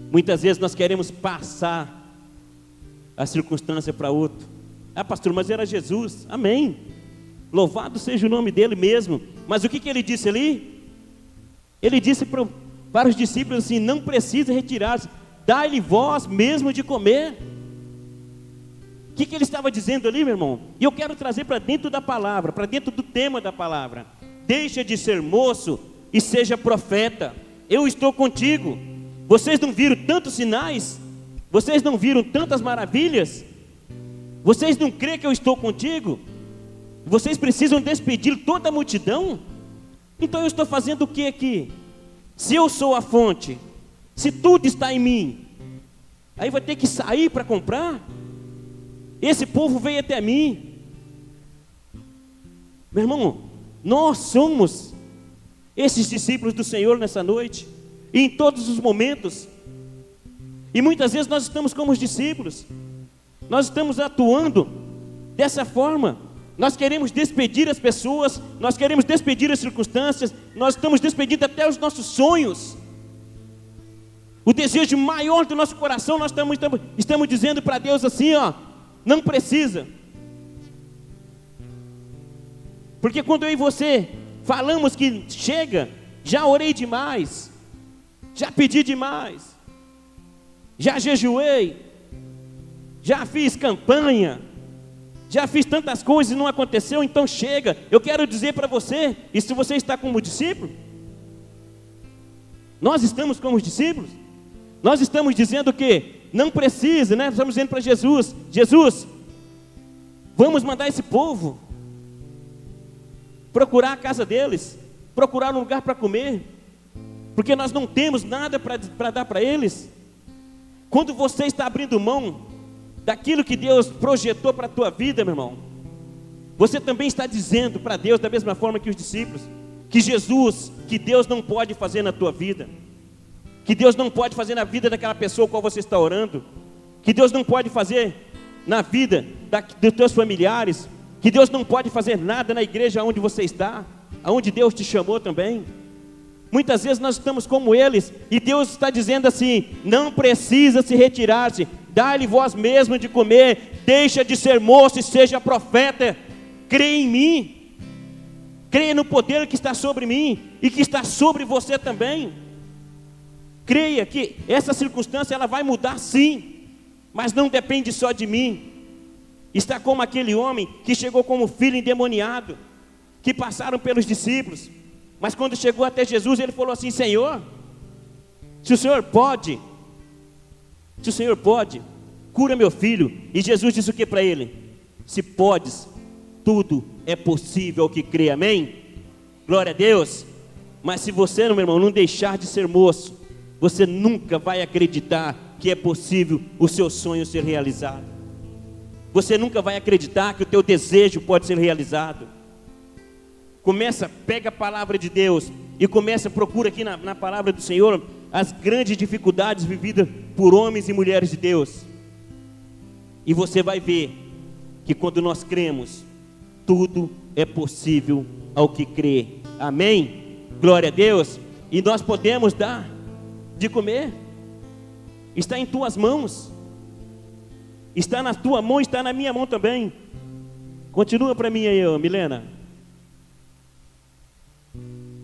Muitas vezes nós queremos passar a circunstância para outro. Ah, pastor, mas era Jesus. Amém. Louvado seja o nome dele mesmo. Mas o que ele disse ali? Ele disse para os discípulos assim: não precisa retirar-se, dai-lhe vós mesmo de comer. O que ele estava dizendo ali, meu irmão? E eu quero trazer para dentro da palavra, para dentro do tema da palavra. Deixa de ser moço e seja profeta. Eu estou contigo. Vocês não viram tantos sinais? Vocês não viram tantas maravilhas? Vocês não creem que eu estou contigo? Vocês precisam despedir toda a multidão? Então eu estou fazendo o que aqui? Se eu sou a fonte, se tudo está em mim, aí vai ter que sair para comprar? Esse povo veio até mim. Meu irmão, nós somos esses discípulos do Senhor nessa noite, e em todos os momentos. E muitas vezes nós estamos como os discípulos, nós estamos atuando dessa forma. Nós queremos despedir as pessoas, nós queremos despedir as circunstâncias, nós estamos despedindo até os nossos sonhos. O desejo maior do nosso coração, nós estamos dizendo para Deus assim, ó, não precisa. Porque quando eu e você falamos que chega, já orei demais, já pedi demais, já jejuei, já fiz campanha, já fiz tantas coisas e não aconteceu, então chega. Eu quero dizer para você, e se você está como discípulo, nós estamos como discípulos, nós estamos dizendo que não precisa, né? Estamos dizendo para Jesus, Jesus, vamos mandar esse povo procurar a casa deles, procurar um lugar para comer, porque nós não temos nada para dar para eles. Quando você está abrindo mão daquilo que Deus projetou para a tua vida, meu irmão, você também está dizendo para Deus, da mesma forma que os discípulos, que Jesus, que Deus não pode fazer na tua vida, que Deus não pode fazer na vida daquela pessoa com a qual você está orando, que Deus não pode fazer na vida dos teus familiares, que Deus não pode fazer nada na igreja onde você está, aonde Deus te chamou também. Muitas vezes nós estamos como eles, e Deus está dizendo assim, não precisa se retirar-se, dá-lhe vós mesmo de comer, deixa de ser moço e seja profeta, crê em mim, creia no poder que está sobre mim, e que está sobre você também. Creia que essa circunstância ela vai mudar sim, mas não depende só de mim. Está como aquele homem que chegou como filho endemoniado, que passaram pelos discípulos, mas quando chegou até Jesus, ele falou assim, Senhor, se o Senhor pode, cura meu filho. E Jesus disse o que para ele? Se podes, tudo é possível ao que crê, amém? Glória a Deus. Mas se você, meu irmão, não deixar de ser moço, você nunca vai acreditar que é possível o seu sonho ser realizado. Você nunca vai acreditar que o teu desejo pode ser realizado. Pega a palavra de Deus e procura aqui na palavra do Senhor as grandes dificuldades vividas por homens e mulheres de Deus. E você vai ver que quando nós cremos, tudo é possível ao que crê. Amém? Glória a Deus. E nós podemos dar de comer. Está em tuas mãos. Está na tua mão, está na minha mão também. Continua para mim aí, Milena.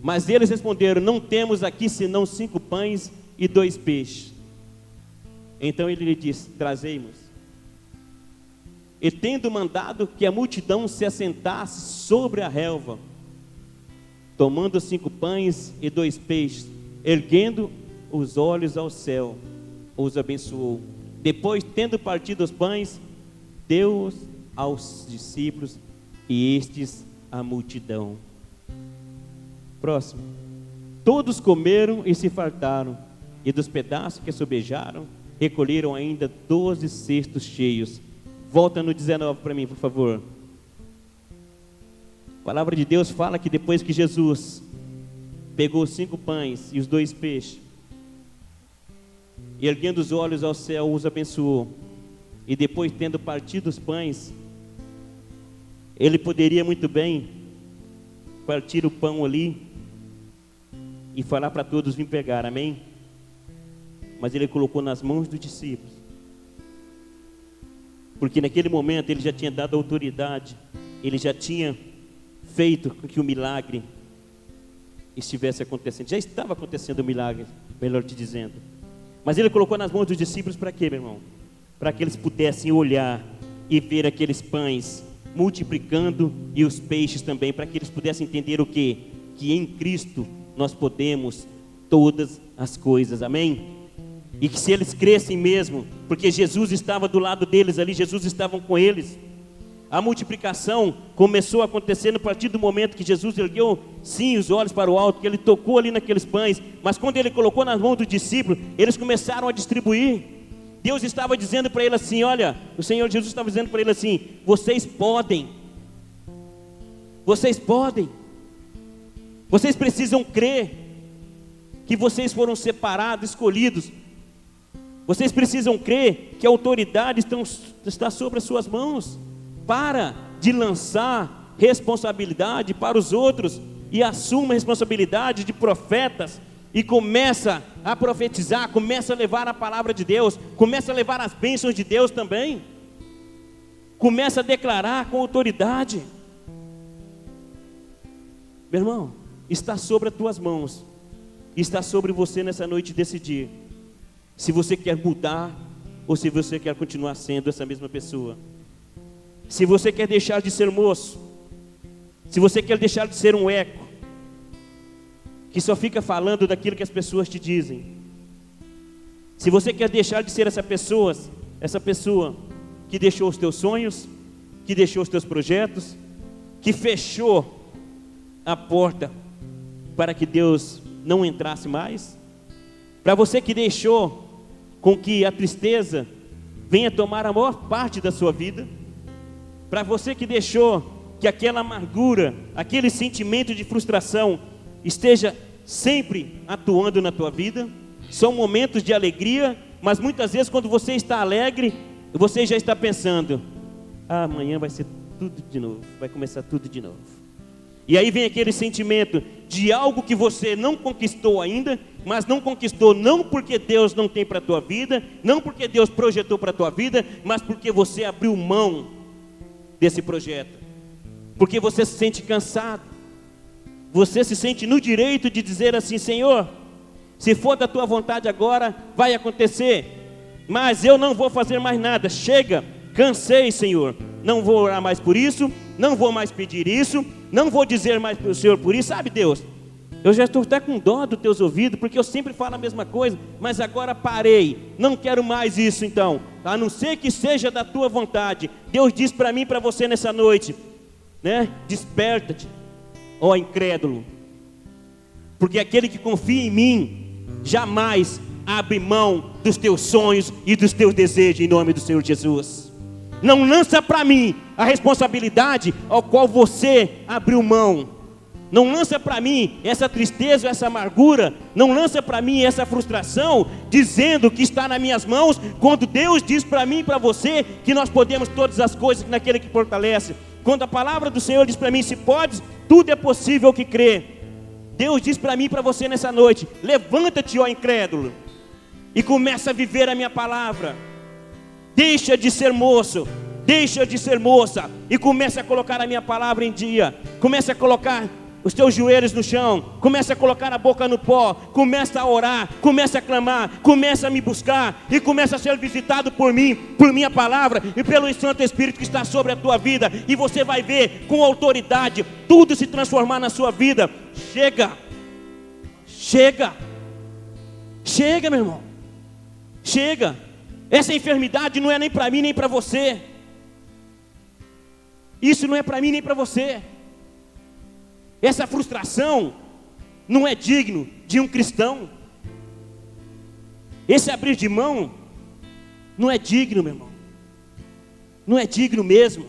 Mas eles responderam, não temos aqui senão 5 pães e 2 peixes. Então ele lhe disse, trazei-mos. E tendo mandado que a multidão se assentasse sobre a relva, tomando 5 pães e 2 peixes, erguendo os olhos ao céu, os abençoou. Depois, tendo partido os pães, deu-os aos discípulos e estes à multidão. Próximo. Todos comeram e se fartaram, e dos pedaços que sobejaram, recolheram ainda 12 cestos cheios. Volta no 19 para mim, por favor. A palavra de Deus fala que depois que Jesus pegou os 5 pães e os 2 peixes, e erguendo os olhos ao céu, os abençoou. E depois, tendo partido os pães, ele poderia muito bem partir o pão ali e falar para todos vir pegar, amém? Mas ele colocou nas mãos dos discípulos, porque naquele momento ele já tinha dado autoridade, ele já tinha feito com que o milagre estivesse acontecendo. Já estava acontecendo o milagre, melhor te dizendo. Mas ele colocou nas mãos dos discípulos para quê, meu irmão? Para que eles pudessem olhar e ver aqueles pães multiplicando e os peixes também, para que eles pudessem entender o quê? Que em Cristo nós podemos todas as coisas, amém? E que se eles crescem mesmo, porque Jesus estava do lado deles ali, Jesus estava com eles, a multiplicação começou a acontecer a partir do momento que Jesus ergueu, sim, os olhos para o alto, que ele tocou ali naqueles pães, mas quando ele colocou nas mãos dos discípulos, eles começaram a distribuir. Deus estava dizendo para ele assim, olha, o Senhor Jesus estava dizendo para ele assim, vocês podem, vocês precisam crer, que vocês foram separados, escolhidos, vocês precisam crer que a autoridade está sobre as suas mãos. Para de lançar responsabilidade para os outros e assuma a responsabilidade de profetas e começa a profetizar, começa a levar a palavra de Deus, começa a levar as bênçãos de Deus também, começa a declarar com autoridade. Meu irmão, está sobre as tuas mãos, está sobre você nessa noite decidir se você quer mudar ou se você quer continuar sendo essa mesma pessoa. Se você quer deixar de ser moço, se você quer deixar de ser um eco, que só fica falando daquilo que as pessoas te dizem, se você quer deixar de ser essa pessoa que deixou os teus sonhos, que deixou os teus projetos, que fechou a porta para que Deus não entrasse mais, para você que deixou com que a tristeza venha tomar a maior parte da sua vida, para você que deixou que aquela amargura, aquele sentimento de frustração esteja sempre atuando na tua vida. São momentos de alegria, mas muitas vezes quando você está alegre, você já está pensando, amanhã vai ser tudo de novo, vai começar tudo de novo. E aí vem aquele sentimento de algo que você não conquistou ainda, mas não conquistou não porque Deus não tem para a tua vida, não porque Deus projetou para a tua vida, mas porque você abriu mão desse projeto, porque você se sente cansado, você se sente no direito de dizer assim, Senhor, se for da tua vontade agora, vai acontecer, mas eu não vou fazer mais nada, chega, cansei, Senhor, não vou orar mais por isso, não vou mais pedir isso, não vou dizer mais para o Senhor por isso, sabe Deus, eu já estou até com dó dos teus ouvidos, porque eu sempre falo a mesma coisa, mas agora parei, não quero mais isso então, a não ser que seja da tua vontade. Deus diz para mim e para você nessa noite, né? Desperta-te, ó incrédulo, porque aquele que confia em mim, jamais abre mão dos teus sonhos e dos teus desejos, em nome do Senhor Jesus. Não lança para mim a responsabilidade ao qual você abriu mão. Não lança para mim essa tristeza, essa amargura, não lança para mim essa frustração, dizendo que está nas minhas mãos, quando Deus diz para mim e para você, que nós podemos todas as coisas naquele que fortalece. Quando a palavra do Senhor diz para mim, se podes, tudo é possível que crê. Deus diz para mim e para você nessa noite, levanta-te, ó incrédulo, e começa a viver a minha palavra. Deixa de ser moço, deixa de ser moça, e começa a colocar a minha palavra em dia, começa a colocar os teus joelhos no chão, começa a colocar a boca no pó, começa a orar, começa a clamar, começa a me buscar, e começa a ser visitado por mim, por minha palavra, e pelo Santo Espírito que está sobre a tua vida, e você vai ver com autoridade, tudo se transformar na sua vida. Chega, meu irmão, chega, essa enfermidade não é nem para mim nem para você, isso não é para mim nem para você. Essa frustração não é digno de um cristão. Esse abrir de mão não é digno, meu irmão. Não é digno mesmo.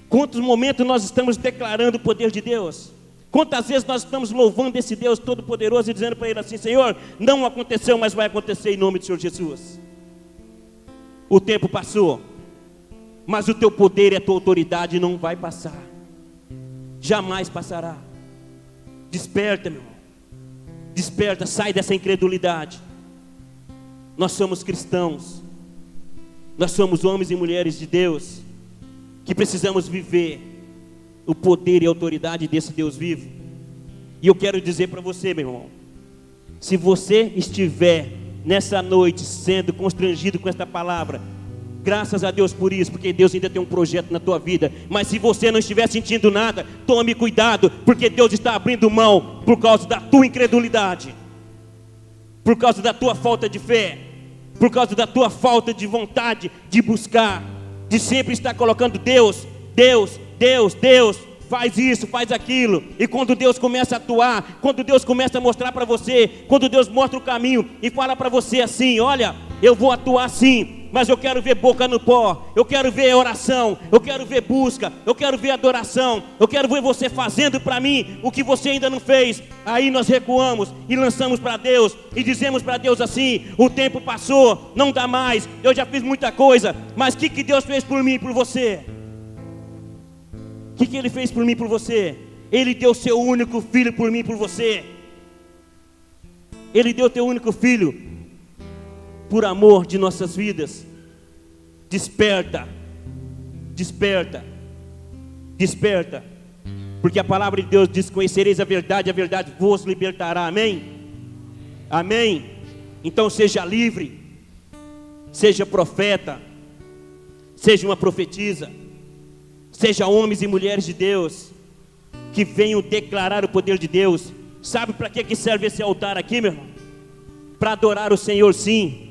Quantos momentos nós estamos declarando o poder de Deus? Quantas vezes nós estamos louvando esse Deus Todo-Poderoso e dizendo para Ele assim, Senhor, não aconteceu, mas vai acontecer em nome do Senhor Jesus. O tempo passou, mas o teu poder e a tua autoridade não vai passar. Jamais passará. Desperta, meu irmão. Desperta, sai dessa incredulidade. Nós somos cristãos. Nós somos homens e mulheres de Deus, que precisamos viver o poder e a autoridade desse Deus vivo. E eu quero dizer para você, meu irmão, se você estiver nessa noite sendo constrangido com esta palavra, graças a Deus por isso, porque Deus ainda tem um projeto na tua vida. Mas se você não estiver sentindo nada, tome cuidado, porque Deus está abrindo mão por causa da tua incredulidade, por causa da tua falta de fé, por causa da tua falta de vontade de buscar, de sempre estar colocando Deus Deus, faz isso, faz aquilo. E quando Deus começa a atuar, quando Deus começa a mostrar para você, quando Deus mostra o caminho e fala para você assim: olha, eu vou atuar sim, mas eu quero ver boca no pó, eu quero ver oração, eu quero ver busca, eu quero ver adoração, eu quero ver você fazendo para mim o que você ainda não fez. Aí nós recuamos e lançamos para Deus e dizemos para Deus assim: o tempo passou, não dá mais, eu já fiz muita coisa, mas o que Deus fez por mim e por você? O que Ele fez por mim e por você? Ele deu seu único filho por mim e por você. Ele deu teu único filho por amor de nossas vidas. Desperta, porque a palavra de Deus diz: conhecereis a verdade vos libertará. Amém? Amém? Então seja livre, seja profeta, seja uma profetisa, seja homens e mulheres de Deus, que venham declarar o poder de Deus. Sabe para que serve esse altar aqui, meu irmão? Para adorar o Senhor, sim,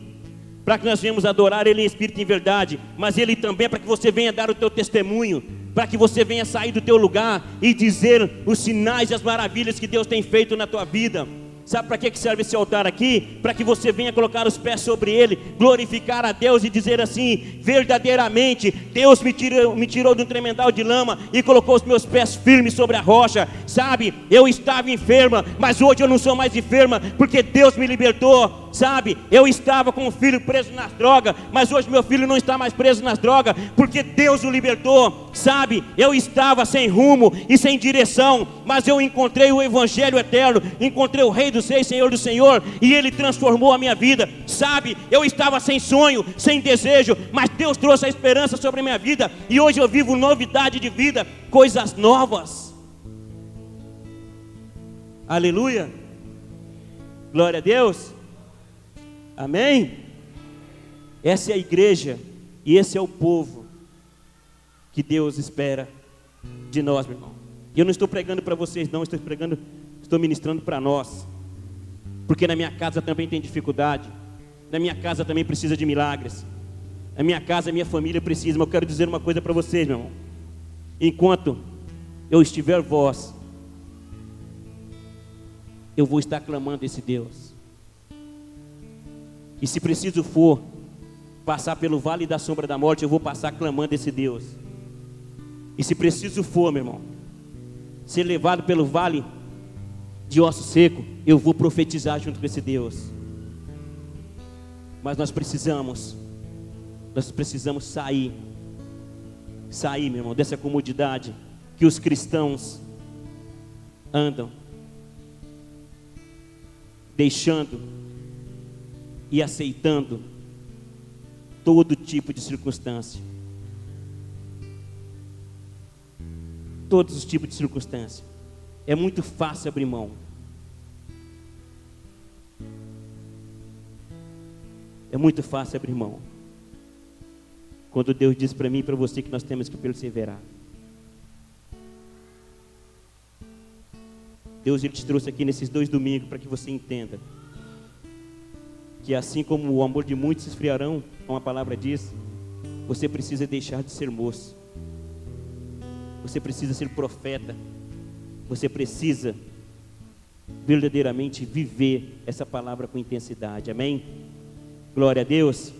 para que nós venhamos adorar Ele em espírito e em verdade, mas Ele também é para que você venha dar o teu testemunho, para que você venha sair do teu lugar e dizer os sinais e as maravilhas que Deus tem feito na tua vida. Sabe para que serve esse altar aqui? Para que você venha colocar os pés sobre ele, glorificar a Deus e dizer assim: verdadeiramente Deus me tirou de um tremendal de lama e colocou os meus pés firmes sobre a rocha. Sabe, eu estava enferma, mas hoje eu não sou mais enferma, porque Deus me libertou. Sabe, eu estava com um filho preso nas drogas, mas hoje meu filho não está mais preso nas drogas, porque Deus o libertou. Sabe, eu estava sem rumo e sem direção, mas eu encontrei o Evangelho eterno, encontrei o Rei dos Reis, Senhor do Senhor, e Ele transformou a minha vida. Sabe, eu estava sem sonho, sem desejo, mas Deus trouxe a esperança sobre a minha vida, e hoje eu vivo novidade de vida, coisas novas. Aleluia, glória a Deus. Amém? Essa é a igreja e esse é o povo que Deus espera de nós, meu irmão. E eu não estou pregando para vocês não, estou ministrando para nós. Porque na minha casa também tem dificuldade, na minha casa também precisa de milagres, na minha casa, a minha família precisa. Mas eu quero dizer uma coisa para vocês, meu irmão: enquanto eu estiver voz, eu vou estar clamando esse Deus. E se preciso for passar pelo vale da sombra da morte, eu vou passar clamando esse Deus. E se preciso for, meu irmão, ser levado pelo vale de osso seco, eu vou profetizar junto com esse Deus. Mas nós precisamos sair, meu irmão, dessa comodidade que os cristãos andam, deixando e aceitando todo tipo de circunstância, todos os tipos de circunstância. É muito fácil abrir mão. É muito fácil abrir mão, quando Deus diz para mim e para você que nós temos que perseverar. Deus, Ele te trouxe aqui nesses 2 domingos para que você entenda que assim como o amor de muitos se esfriarão, como a palavra diz, você precisa deixar de ser moço, você precisa ser profeta, você precisa verdadeiramente viver essa palavra com intensidade. Amém? Glória a Deus.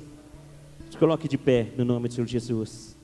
Se coloque de pé no nome do Senhor Jesus.